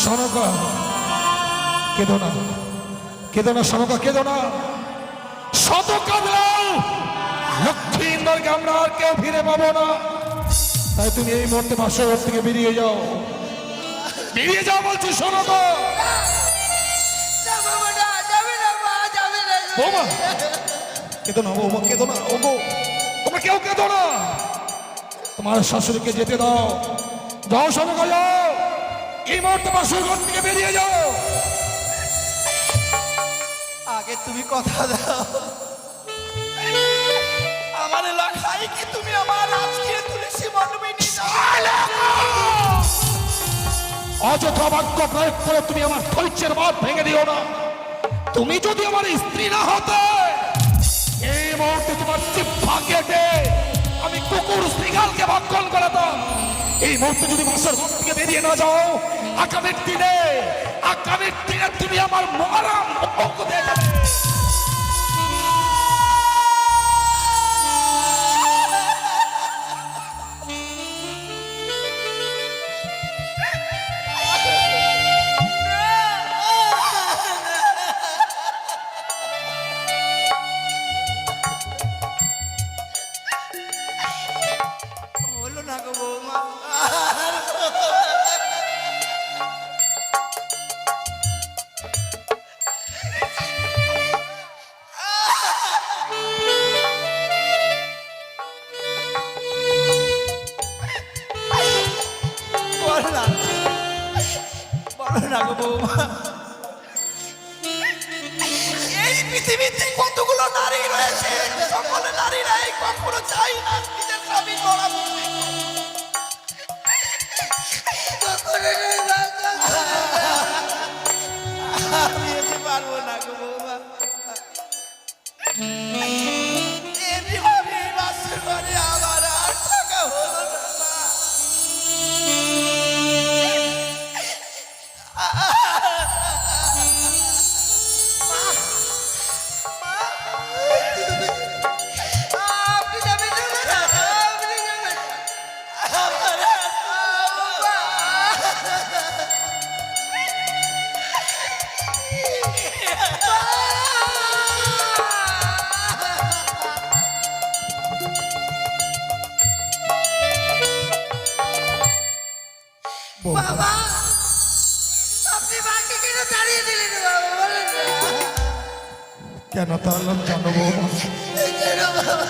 সনকা কেঁদো না, কেঁদো না সনকা, কেঁদো না, শত কাঁদলাম লক্ষ্মীন্দর নিশ্চিন্দ্রকে আমরা আর কেউ ফিরে পাবো না। তাই তুমি এই মুহূর্তে বাসর ঘর থেকে বেরিয়ে যাও, বেরিয়ে যাও বলছি, শোনো তো বৌমা। কেঁদো না বৌমা, কেঁদো না। ওগো তোমরা কেউ কেঁদো না, তোমার শাশুড়িকে যেতে দাও। যাও শোনো, যাও এই মুহূর্তে বাসর ঘর থেকে বেরিয়ে যাও। আগে তুমি কথা দাও, আমার এলাকায় কি তুমি আমার আজকে তুলসী মণ্ডপে নিয়ে যাও? অযথা বাক্য প্রয়োগ করে তুমি আমার ধৈর্যের বাঁধ ভেঙে দিও না। তুমি যদি আমার স্ত্রী না হতে, এই মুহূর্তে তোমার জিহ্বা কেটে আমি কুকুর শৃগালকে ভক্ষণ করাতাম। এই মুহূর্তে যদি বাসর ঘর থেকে বেরিয়ে না যাও, আগামীর দিনে তুমি আমার মরাম মুখ দেখবে। বলো না গো বৌমা, বলো না, বলো না গো বৌমা। এই পৃথিবীতে কতগুলো নারী রয়েছে, সকল নারীরাই কখনো চাই না নিজের স্বামী মরা। আমি যেতে পারবো না গো বৌমা, এমনি বাসর ঘরে আমার আর থাকা হলো না। আপনি যাবেন না, আপনি যাবেন। বাবা, আপনি বাকি কেন দাঁড়িয়ে দিলেন বাবা, বলেন না। কেন তাহলে জানো বৌমা, কেন বাবা?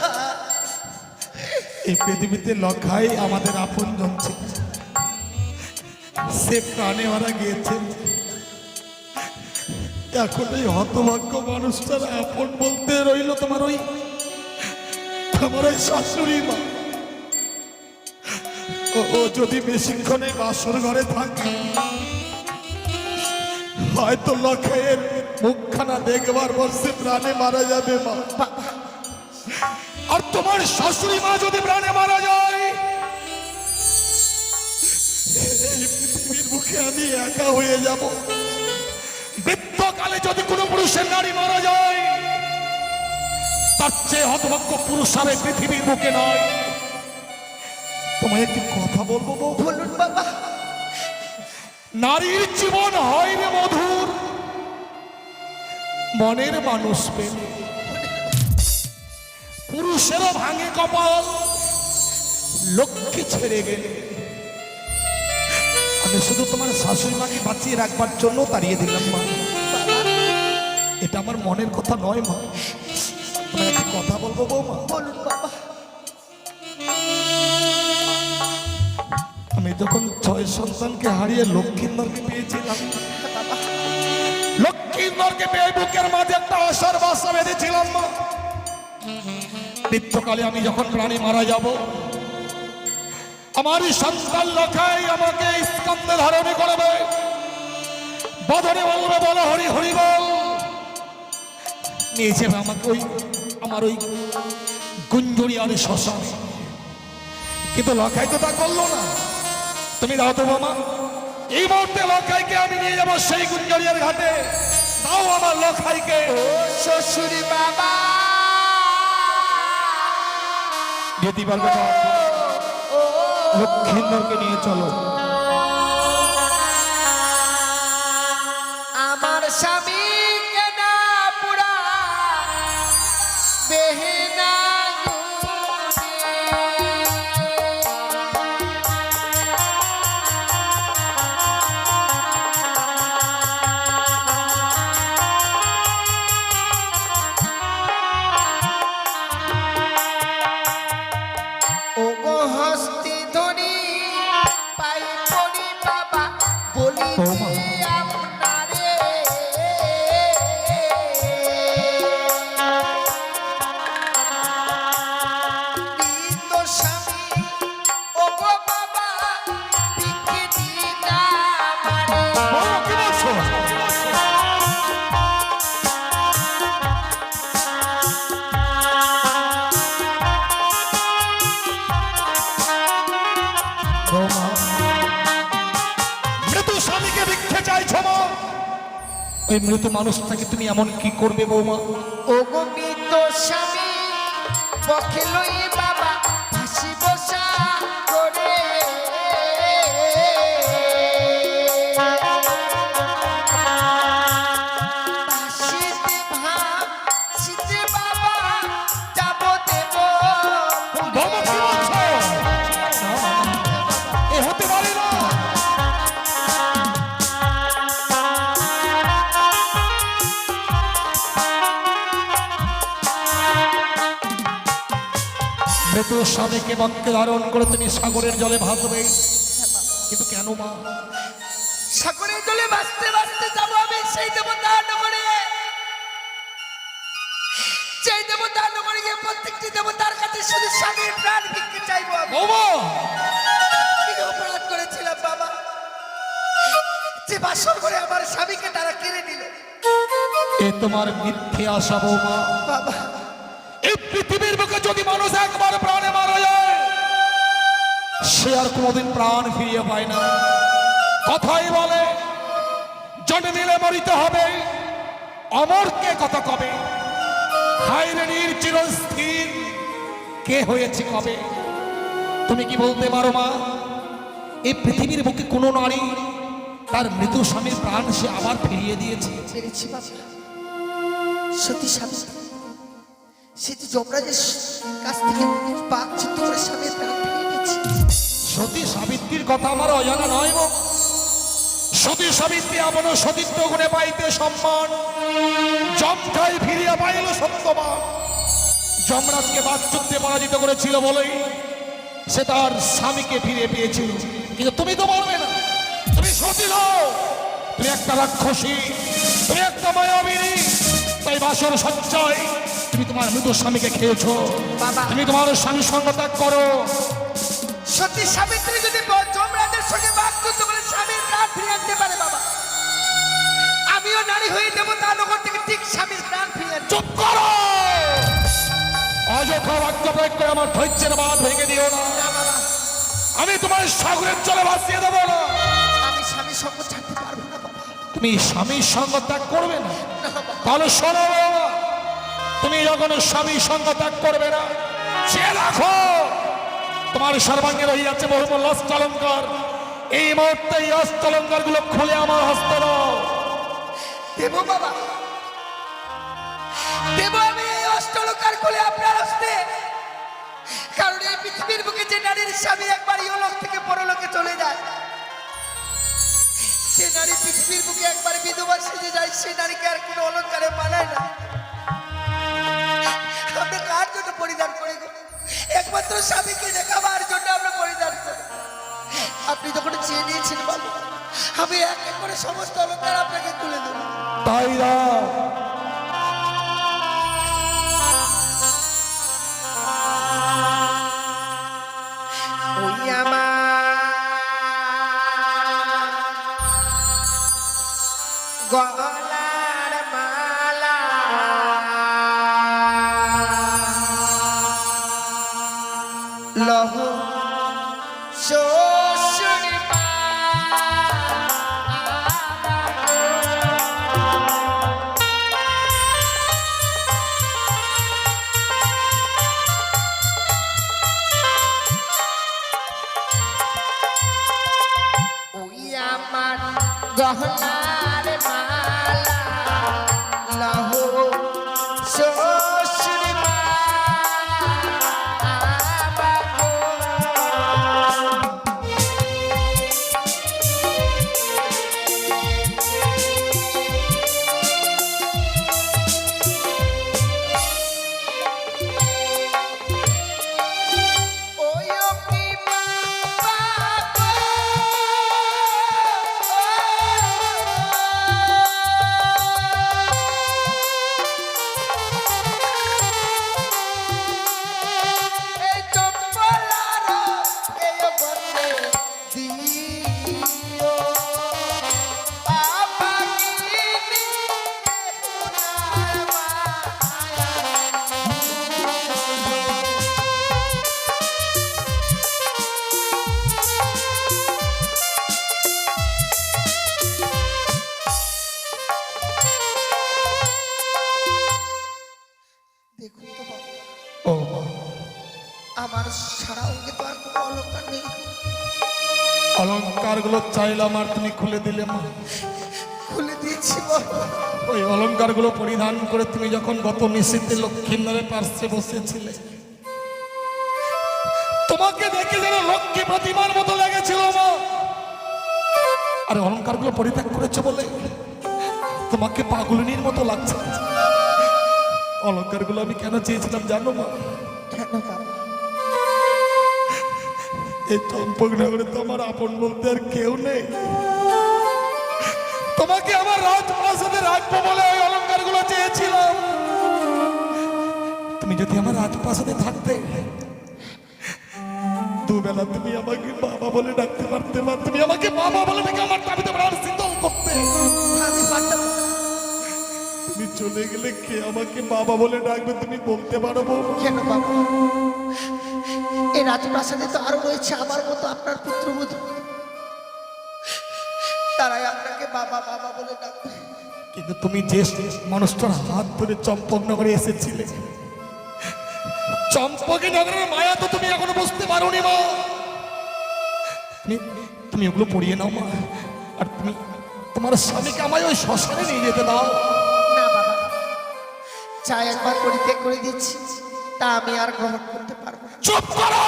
এই পৃথিবীতে লক্ষাই আমাদের আপন জন ছিল, সে প্রাণে মারা গিয়েছে। এখন এই হতভাগ্য মানুষটার আপন বলতে রইল তোমার ওই শাশুড়ি মা। ও যদি বেশিক্ষণে বাসর ঘরে থাকে, হয়তো লক্ষের মুখখানা দেখবার বসে প্রাণে মারা যাবে মা। আর তোমার শাশুড়ি মা যদি প্রাণে মারা যায়, এই পৃথিবীর মুখে আমি একা হয়ে যাব। বৃদ্ধকালে যদি কোনো পুরুষের নারী মারা যায়, তার চেয়ে হতভাগ্য পুরুষ আর এই পৃথিবীর বুকে নয়। তোমায় একটি কথা বলবো বউ। বলুন বাবা। নারীর জীবন হয় রে মধুর, মনের মানুষ পেলে। পুরুষেরও ভাঙে কপাল, লক্ষ্মী ছেড়ে গেলে। আমি শুধু তোমার শাশুড়ি মাকে বাঁচিয়ে রাখবার জন্য তাড়িয়ে দিলাম মা। এটা আমার মনের কথা নয় মা। তোমায় একটি কথা বলবো বৌমা। বলুন বাবা। আমি যখন 6 সন্তানকে হারিয়ে লক্ষ্মীন্দরকে পেয়েছিলাম, লক্ষ্মীন্দরকে পেয়ে বুকের মাঝে একটা আশার বাসা বেঁধেছিলাম মা। মৃত্যুকালে আমি যখন প্রাণী মারা যাব, আমারই সন্তান লখাই আমাকে স্কন্ধে ধারণ করবে, বদনে বলবে বল হরি হরি বল, নিয়ে যাবে আমাকে ওই আমার ওই গুঞ্জরিয়ারে শ্মশানে। কিন্তু লখাই তো তা করলো না। তুমি দাও তো মামা, এই মুহূর্তে লখাইকে আমি নিয়ে যাবো সেই গুঞ্জরিয়ার ঘাটে। দাও আমার লখাইকে। শ্বশুরি বাবা, যদি পারবে লক্ষ্মীন্দরকে নিয়ে চলো। আমার স্বামী কেনা পুরা বেহেনা ওই মৃত মানুষটাকে তুমি এমন কি করবে বৌমা? ও গো মৃত স্বামী পক্ষে লই বাবা ফাঁসি বসা করে ফাঁসিতে ভাসিতে বাবা যাব দেব বৌমা কি বলছো? এ হতে পারে না। মৃত স্বামীকে বাক্যে ধারণ করে তুমি সাগরের জলে ভাসবে, কিন্তু কেন মা? সাগরের জলে ভাসতে ভাসতে যাব আমি সেই দেবতা নগরে। সেই দেবতা নগরে গিয়ে প্রত্যেকটি দেবতার কাছে শুধু স্বামীর প্রাণ ভিক্ষে চাইবো আমি। বৌমা কি অপরাধ করেছিলাম বাবা, যে বাসর করে আমার স্বামীকে তারা কেড়ে নিল। এ তোমার মিথ্যে আশা বৌমা। বাবা এই পৃথিবীর বুকে যদি মানুষ একবার প্রাণে মারা যায়, সে আর কোনোদিন প্রাণ ফিরিয়ে পায় না। কথাই বলে জন্মিলে মরিতে হবে, অমরকে কত কবে, হাইরেনির চিরস্থির কে হয়েছে কবে। তুমি কি বলতে পারো মা, এই পৃথিবীর বুকে কোনো নারী তার মৃত স্বামীর প্রাণ সে আবার ফিরিয়ে দিয়েছে? পেরেছি বাবা। সতী সাবিত্রী সে যে যমরাজের কাছ থেকে পাক চিত্ত করে স্বামীর প্রাণ ফিরিয়ে দিয়েছে। সতী সাবিত্রীর কথা আমার অজানা নয় গো। সতী সাবিত্রী এমন সতীত্ব গুণে পাইতে সম্মান, যমটাই ফিরিয়া পাইল সত্যবান। যমরাজকে বাচ্চুত্বে পরাজিত করেছিল বলেই সে তার স্বামীকে ফিরে পেয়েছিল, কিন্তু তুমি তো পারবে না। তুমি সতী নও, তুমি একটা রাক্ষসী, তুমি একটা মায়াবিনী। তাই বাসর সঞ্চয় তুমি তোমার মৃত স্বামীকে খেয়েছো। বাবা। তুমি তোমার স্বামীর সঙ্গ ত্যাগ করো। সতী সাবিত্রী যদি যমরাজের সঙ্গে বাকযুদ্ধ করে স্বামীর প্রাণ ফিরিয়ে আনতে পারে বাবা, আমিও নারী হয়ে দেবো তার নগর থেকে ঠিক স্বামীর প্রাণ ফিরিয়ে আনতে। চুপ করো! অযথা বাক্য প্রয়োগ করে আমার ধৈর্যের বাঁধ ভেঙে দিও না। আমি তোমার সাগরের জলে ভাসিয়ে দেবো না। আমি স্বামীর সঙ্গ ছাড়তে পারবো না বাবা। তুমি স্বামীর সঙ্গ ত্যাগ করবে না? তাহলে শোনো বাবা, তুমি যখন স্বামীর সঙ্গ ত্যাগ করবে না, সে রাখো তোমার সর্বাঙ্গে রহিয়াছে বহুমূল্য অষ্টলঙ্কার। এই মুহূর্তে এই অষ্টলঙ্কার গুলো খুলে আমার হস্ত দাও। দেবো বাবা, দেবো আমি এই অষ্টলঙ্কার খুলে আপনার হস্তে। কারণ এই পৃথিবীর বুকে যে নারীর স্বামী একবার ইহলোক থেকে পরলোকে চলে যায়, সে নারী পৃথিবীর বুকে একবার বিধবা সেজে যায়, সে নারীকে আর কোনো অলঙ্কারে মানায় না। আমরা কার জন্য পরিধান করি গো? একমাত্র স্বামীকে দেখাবার জন্য আমরা পরিধান করি। আপনি যখন চেয়ে নিয়েছেন বাবা, আমি এক এক করে সমস্ত অলঙ্কার আপনাকে তুলে দেবো। তাই দাও। ওই আমার গলার মালা লহ শ্বশুর মা। ওই আমার গহনার মালা লহ শ্বশুর মা। ওই কি বাবা ও মা, আমার সারা অঙ্গে তো আর কোনো অলঙ্কার নেই। অলংকারগুলো চাইলাম আর তুমি খুলে দিলে মা। খুলে দিয়েছি বাবা। ওই অলংকারগুলো পরিধান করে তুমি যখন গত নিশীথে লক্ষ্মীন্দরের পার্শ্বে বসেছিলে, তোমাকে দেখে যেন লক্ষ্মী প্রতিমার মতো লেগেছিল মা। আরে অলংকারগুলো পরিত্যাগ করেছো বলে তোমাকে পাগলিনীর মতো লাগছে। অলংকারগুলো আমি কেন চেয়েছিলাম জানো মা? কেন বাবা? এই চম্পকনগরে তো আমার আপন বলতে আর কেউ নেই। তোমাকে আমার রাজপ্রাসাদে রাখবো বলে ওই অলংকারগুলো চেয়েছিলাম। তুমি যদি আমার রাজপ্রাসাদে থাকতে, দুবেলা তুমি আমাকে বাবা বলে ডাকতে পারতে না। তুমি আমাকে বাবা বলে ডেকে আমার দাবিতে প্রাণ শীতল করতে। আমি পারতাম না। তুমি চলে গেলে কে আমাকে বাবা বলে ডাকবে তুমি বলতে পারো বৌমা? কেন বাবা? এই রাজপ্রাসাদে তো আরো রয়েছে আমার মতো আপনার পুত্রবধূ, তারাই আপনাকে বাবা বাবা বলে ডাকবে। কিন্তু তুমি যে মানুষটার হাত ধরে চম্পকনগরে এসেছিলে, চম্পকনগরের মায়া তো তুমি এখনো বুঝতে পারোনি মা। তুমি ওগুলো পড়িয়ে নাও মা, আর তুমি তোমার স্বামীকে আমায় ওই শ্মশানে নিয়ে যেতে দাও। না বাবা, যা একবার পরিত্যাগ করে দিচ্ছি তা আমি আর গ্রহণ করতে পারবো না। চুপ করো!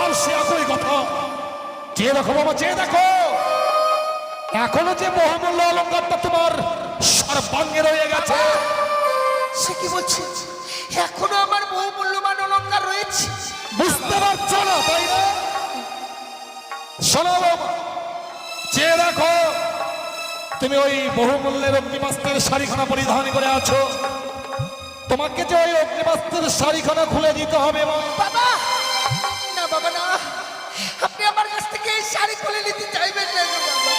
আর সে একই কথা। চেয়ে দেখো বাবা, চেয়ে দেখো, এখনো যে বহুমূল্য অলঙ্কারটা তোমার সর্বাঙ্গে রয়ে গেছে। সে কি বলছে? এখনো আমার বহু মূল্যবান অলঙ্কার রয়েছে। বুঝতে পারছো না তাই না? শোনো বাবা, চেয়ে দেখো, তুমি ওই বহুমূল্যের অগ্নিবাস্ত্রের শাড়িখানা পরিধান করে আছো। তোমাকে যে ওই অগ্নিবাস্ত্রের শাড়িখানা খুলে দিতে হবে মা। বাবা না, বাবা না, আপনি আমার কাছ থেকে এই শাড়ি খুলে নিতে চাইবেন না গো বাবা।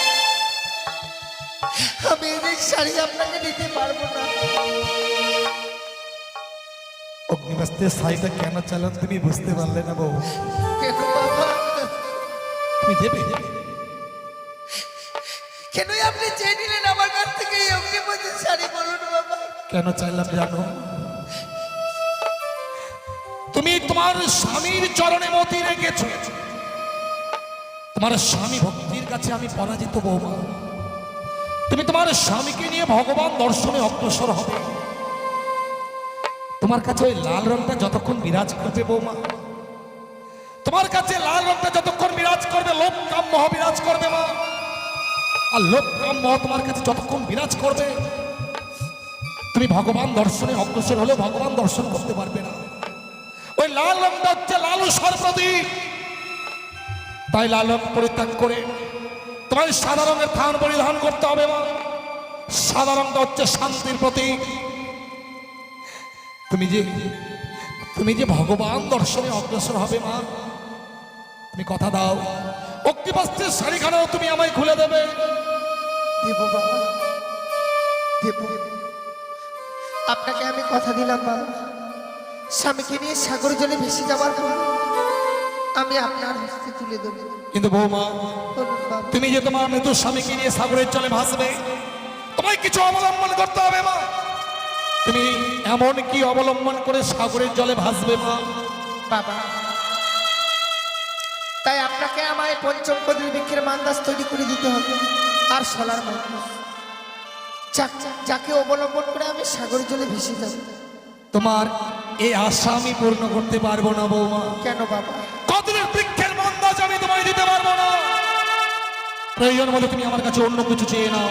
আমি এই শাড়ি আপনাকে দিতে পারবো না। অগ্নিবাস্ত্রের শাড়িটা কেন চালান তুমি বুঝতে পারলে না বউ? কেন বাবা? তুমি দেবে? কেনই আপনি চেয়ে নিলেন আমার কাছ থেকে এই অগ্নিপথের শাড়ি? বলুন বাবা। কেন চাইলাম জানো? তুমি তোমার স্বামীর চরণে মতি রেখেছো। তোমার স্বামী ভক্তির কাছে আমি পরাজিত বৌমা। তুমি তোমার স্বামীকে নিয়ে ভগবান দর্শনে অগ্রসর হবে। তোমার কাছে ওই লাল রংটা যতক্ষণ বিরাজ করবে বৌমা, তোমার কাছে লাল রংটা যতক্ষণ বিরাজ করবে, লোভ কাম মোহ বিরাজ করবে মা। আর লোভ কাম মোহ তোমার কাছে যতক্ষণ বিরাজ করবে, তুমি ভগবান দর্শনে অগ্রসর হলে ভগবান দর্শন করতে পারবে না। ওই লাল রংটা হচ্ছে লালসার প্রতীক। তাই লাল রং পরিত্যাগ করে তোমার সাদা রঙের থান পরিধান করতে হবে মা। সাদা রংটা হচ্ছে শান্তির প্রতীক। তুমি যে ভগবান দর্শনে অগ্রসর হবে মা, তুমি কথা দাও, অগ্নিবাস্ত্রের শাড়িখানাও তুমি আমায় খুলে দেবে। দেব বাবা, দেব। আপনাকে আমি কথা দিলাম বাবা, স্বামীকে নিয়ে সাগর জলে ভেসে যাওয়ার পর আমি আপনার হস্তে তুলে দেব। কিন্তু বৌমা, বলুন বাবা। তুমি যে তোমার মৃত স্বামীকে নিয়ে সাগরের জলে ভাসবে, তোমায় কিছু অবলম্বন করতে হবে মা। তুমি এমন কি অবলম্বন করে সাগরের জলে ভাসবে মা? বাবা, তাই আপনাকে আমায় পঞ্চম কদলি বৃক্ষের মান্দাস তৈরি করে দিতে হবে, আর সোলার মান্দাস, যাকে অবলম্বন করে আমি সাগর জলে ভেসে যাব। তোমার এই আশা আমি পূর্ণ করতে পারবো না বৌমা। কেন বাবা? কদলের বৃক্ষের মান্দাস আমি তোমায় দিতে পারবো না। প্রয়োজন বলে তুমি আমার কাছে অন্য কিছু চেয়ে নাও।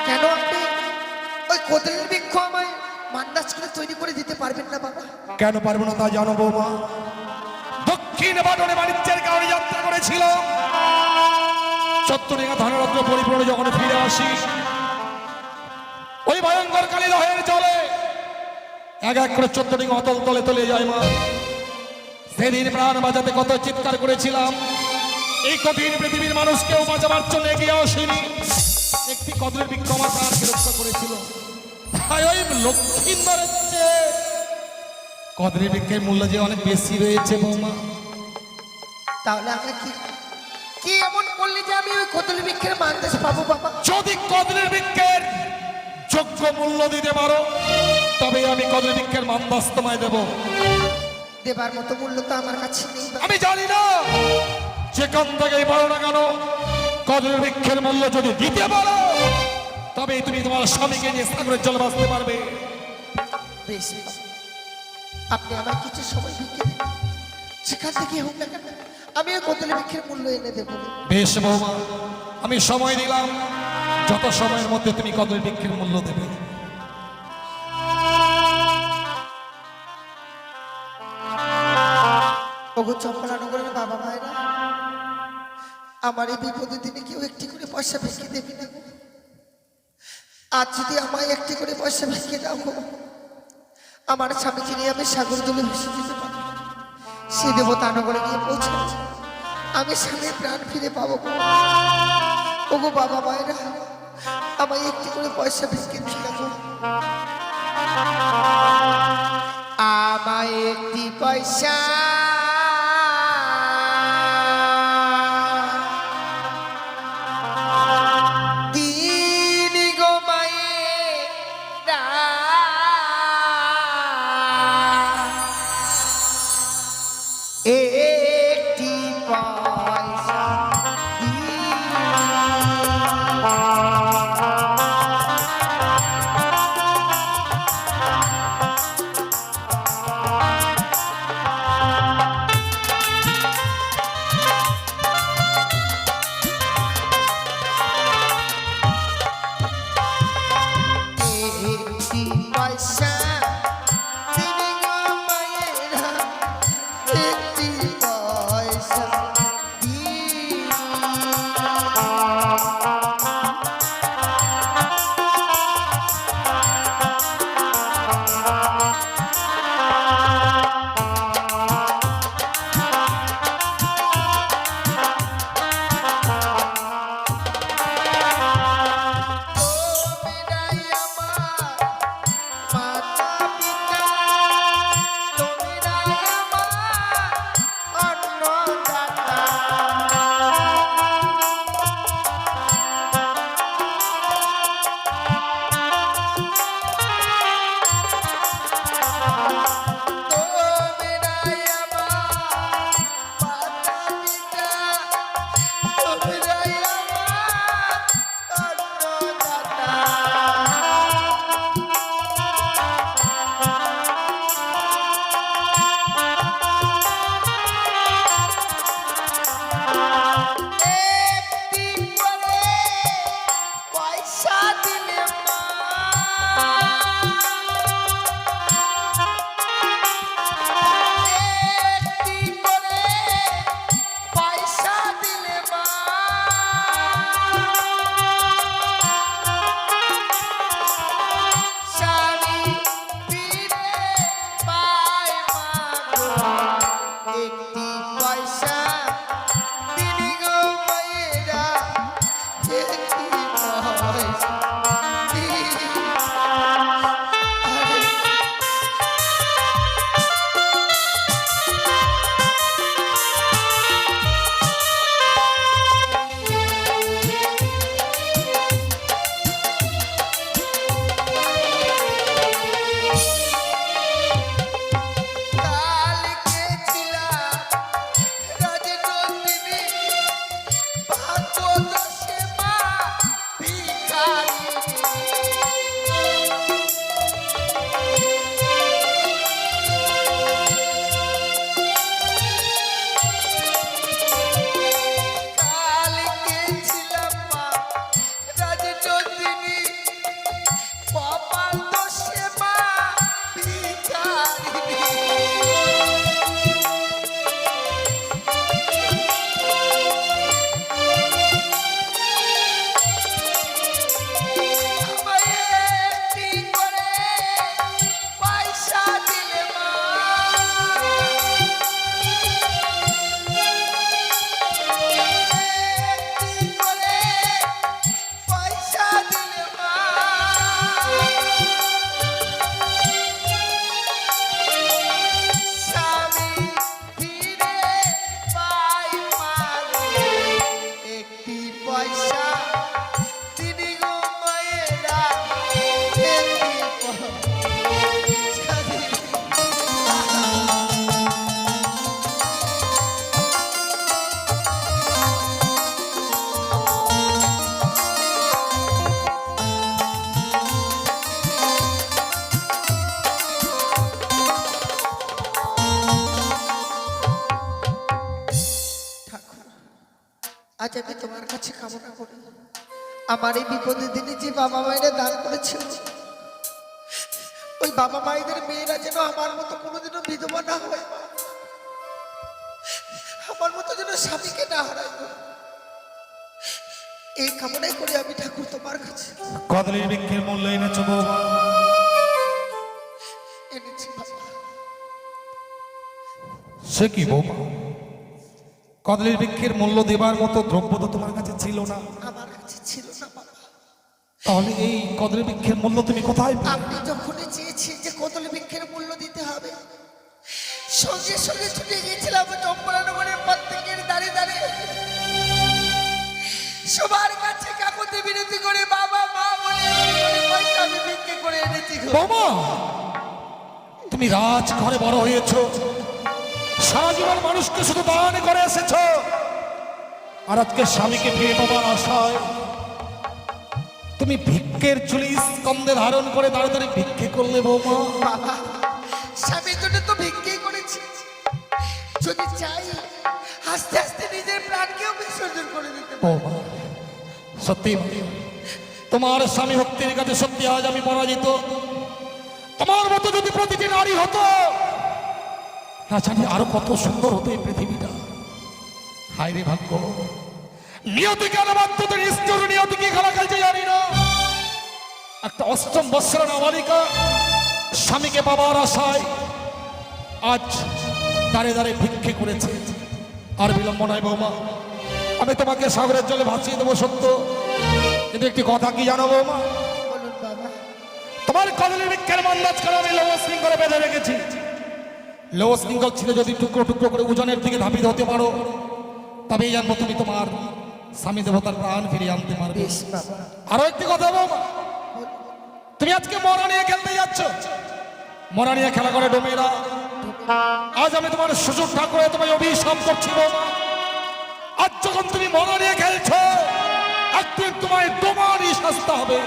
কেন আপনি ওই কদলের বৃক্ষ আমায় মান্দাস করে তৈরি করে দিতে পারবেন না বাবা? কেন পারবো না তা জানো বৌমা? দক্ষিণ বাটনে বাণিজ্যের কারণে যাত্রা করেছিল, চত্বরিকা ধনরত্ন পরিপূর্ণ যখন ফিরে আসি, ওই ভয়ঙ্কর কালী দহের জলে এক এক করে চত্বরিকা অতল তলে তলে যায় মা। সেদিন প্রাণ বাঁচাতে কত চিৎকার করেছিলাম, এই কঠিন পৃথিবীর মানুষকেও বাঁচাবার জন্য এগিয়ে আসেনি। একটি কদলের বৃক্ষ আমার প্রাণকে রক্ষা করেছিল। তাই ওই লক্ষ্মীন্দরের চেয়ে কদলের বৃক্ষের মূল্য যে অনেক বেশি রয়েছে বৌমা। তাহলে আমরা কি এমন করলে যে আমি ওই কদলের বৃক্ষের মান্দাস পাবো বাবা? যদি কদলের বৃক্ষের যোগ্য মূল্য দিতে পারো, তবে আমি কদলি বৃক্ষের মান্দাস তোমায় দেব। দেবার মতো মূল্য তো আমার কাছে নেই বাবা। আমি জানি না যেখান থেকেই পারো না কেন, কদলি বৃক্ষের মূল্য যদি দিতে পারো তবে তুমি তোমার স্বামীকে নিয়ে সাগরের জল বাঁচতে পারবে। বেশ বাবা। আপনি আমার কিছু সময় বিকে দিন, যেখান থেকে হোক না কেন আমি ওই কদলি বৃক্ষের মূল্য এনে দেবো। বেশ বৌমা, আমি সময় দিলাম, যত সময়ের মধ্যে তুমি কদলি বৃক্ষের মূল্য দেবে। ওগো চম্পলানগরের বাবা মায়েরা, আমার এই বিপদের দিনে কেউ একটি করে পয়সা ভেঙে দেবে না গো। আজ যদি আমায় একটি করে পয়সা ভেঙে দাও গো, আমার স্বামীকে নিয়ে আমি সাগর জলে ভেসে যেতে পারি। সে দেবতানগরে গিয়ে পৌঁছাবো, আমি স্বামীর প্রাণ ফিরে পাবো গো। ওগো বাবা মায়েরা, আমায় একটি করে পয়সা ভেঙে দিলে গো। আমায় একটি পয়সা দিন গো মায়েরা, একটি পয়সা আজ আমি তোমার কাছে কামনা করি, আমার এই বিপদের দিনে যে বাবা মায়েরা দান করেছিল, ওই বাবা মায়েদের মেয়েরা যেন আমার মতো কোনোদিনও বিধবা না হয়, আমার মতো যেন স্বামীকে না হারায়। এই কামনাই করি আমি ঠাকুর তোমার কাছে। কদলীর বৃক্ষের মূল্য এনেছো বৌমা? এনেছি বাবা। সে কি বৌমা, কদলীর বৃক্ষের মূল্য দেবার মতো দ্রব্য তো তোমার কাছে ছিল না? আমার কাছে ছিল না বাবা। তাহলে এই কদলীর বৃক্ষের মূল্য তুমি কোথায় পেলে? আপনি যখনই চেয়েছেন যে কদলী বৃক্ষের মূল্য দিতে হবে, সঙ্গে সঙ্গে ছুটে গিয়েছিলাম চম্পলানগরের পর থেকে দাঁড়িয়ে দাঁড়িয়ে সবার কাছে কাকুতি বিনতি করে বাবা মা বলে পয়সা আমি বিক্রি করে এনেছি গো। বৌমা, তুমি রাজ ঘরে বড় হয়েছ, সারা জীবন মানুষকে শুধু দান করে এসেছ, আর আজকে স্বামীকে ফিরে পাবার আশায় তুমি ভিক্ষের চুলি স্কন্ধে ধারণ করে দাঁড়িয়ে দাঁড়িয়ে ভিক্ষে করলে বৌমা। বাবা, স্বামীর জন্য তো ভিক্ষেই করেছি, যদি চাই আস্তে আস্তে নিজের প্রাণকেও বিসর্জন করে দিতে পারি। বৌমা, সত্যি তোমার স্বামী ভক্তির কাছে সত্যি আজ আমি পরাজিত। তোমার মতো যদি প্রতিটি নারী হতো, না জানি আরো কত সুন্দর হতো এই পৃথিবীটা। হায় রে ভাগ্য, নিয়তি কেন বাধ্যতে নিষ্ঠুর নিয়তি কি খেলা খেলছে জানি না। একটা অষ্টম বৎসর নাবালিকা স্বামীকে পাবার আশায় আজ দাঁড়িয়ে দাঁড়িয়ে ভিক্ষে করেছে। আর বিলম্ব নয় বৌমা, আমি তোমাকে সাগরের জলে ভাসিয়ে দেবো সত্য, কিন্তু একটি কথা কি জানো বৌমা, বলুন বাবা। তোমার কদলীর বৃক্ষের মন্দাজ করে আমি লৌহ শৃঙ্খলে বেঁধে রেখেছি। লৌহ শৃঙ্খল ছিল যদি টুকরো টুকরো করে ওজনের দিকে ধাবিত হতে পারো, তবেই জানবো তুমি তোমার স্বামী দেবতার প্রাণ ফিরিয়ে আনতে পারবে। বেশ বাবা। আরো একটি কথা বৌমা, তুমি আজকে মরা নিয়ে খেলতে যাচ্ছ, মরা নিয়ে খেলা করে ডোমেরা। আজ আমি তোমার শ্বশুর ঠাকুরে তোমায় অভিশাপ করছি বৌমা, আজ যখন তুমি মরা নিয়ে খেলছো, একদিন তোমায় ডোমারই শাস্তি হবে।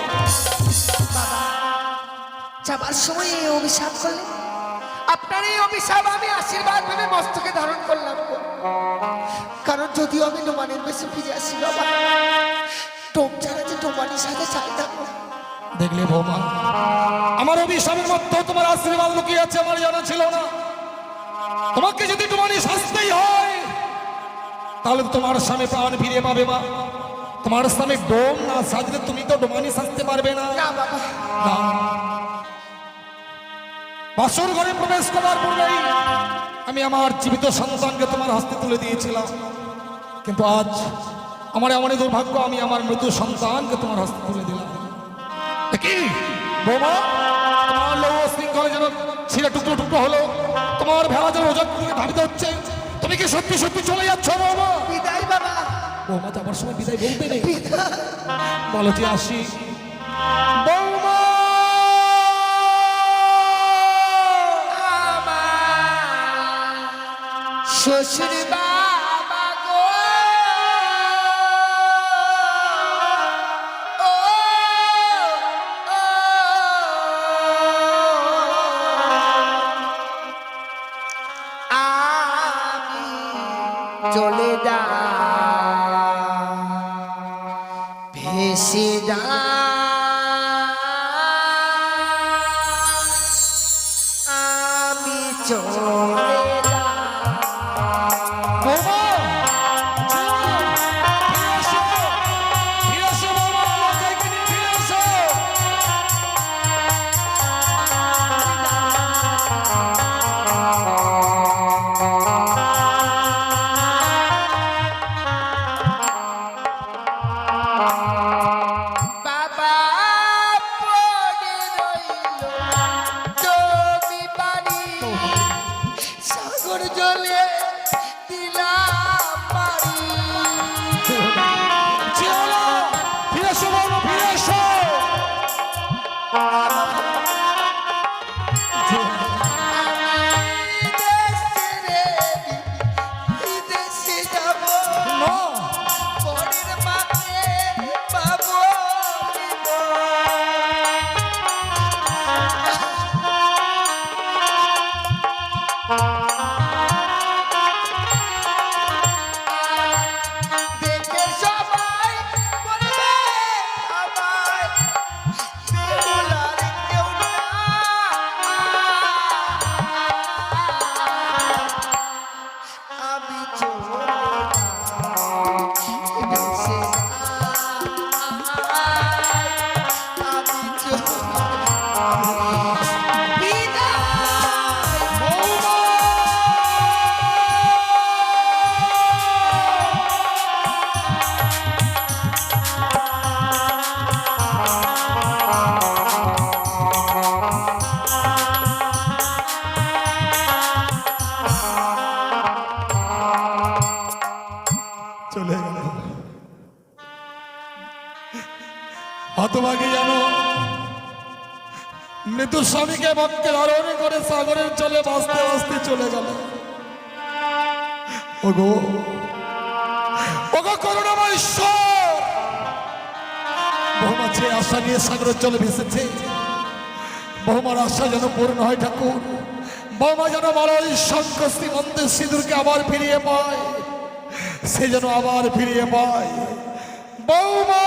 যাবার সময় এই অভিশাপ করলেন, আপনার এই অভিশাপ আমি আশীর্বাদ ভেবে মস্তকে ধারণ করলাম গো। কারণ যদিও আমি ডোমানের বেশি ফিরে আসি বাবা, টোপ ছাড়া যে ডোমানির সাথে চাই না গো। দেখলে বৌমা, আমার অভিশাপের মধ্যে তোমার আশীর্বাদ লুকিয়ে আছে, আমার জানা ছিল না। তোমাকে যদি ডোমানি শাস্তেই হয়, তাহলে তোমার স্বামী প্রাণ ফিরে পাবে মা। তোমার স্বামী ডোম না সাজলে তুমি তো ডোমানি সাজতে পারবে না। না বাবা, না। বাসর ঘরে প্রবেশ করার পূর্বেই আমি আমার জীবিত সন্তানকে তোমার হস্তে তুলে দিয়েছিলাম, কিন্তু আজ আমার এমনই দুর্ভাগ্য, আমি আমার মৃত সন্তানকে তোমার হস্তে তুলে দিলাম। কি বৌমা, তোমার লৌহ শৃঙ্খলে যেন ছিঁড়ে টুকরো টুকরো হলো, তোমার ভেড়া যেন ওজন দিকে ধাবিত হচ্ছে, তুমি কি সত্যি সত্যি চলে যাচ্ছ বৌমা? বিদায় বাবা। বৌমা যাবার সময় বিদায় বলতে নেই, বিদায়। বলো যে আসি বৌমা। শ্বশুর বাবা গো, ও, ও, আমি চলে যা ভেসে যা, আমি চলে যা। বৌমা, ফিরে এসো, ফিরে এসো বৌমা, আমাকে নিয়ে ফিরে এসো। বাবা পড়ে রইল জমি বাড়ি, সাগর জলে দিলাম বাড়ি। যেও না, ফিরে এসো বৌমা, ফিরে এসো। আমি দেশে রে বিদেশে যাব, না, পরের মাকে পাবো দেখে হতভাগী জানো মৃত্যু স্বামীকে বক্ষে ধারণ করে সাগরের জলে ভাসতে ভাসতে চলে গেল। ওগো ওগো করুণাময় ঈশ্বর, বৌমা যে আশা নিয়ে সাগরের জলে ভেসেছে, বৌমার আশা যেন পূর্ণ হয় ঠাকুর। বৌমা যেন মালয় শঙ্খ শ্রীমন্তের সিঁদুরকে আবার ফিরিয়ে পায়, সে যেন আবার ফিরিয়ে পায়। বৌমা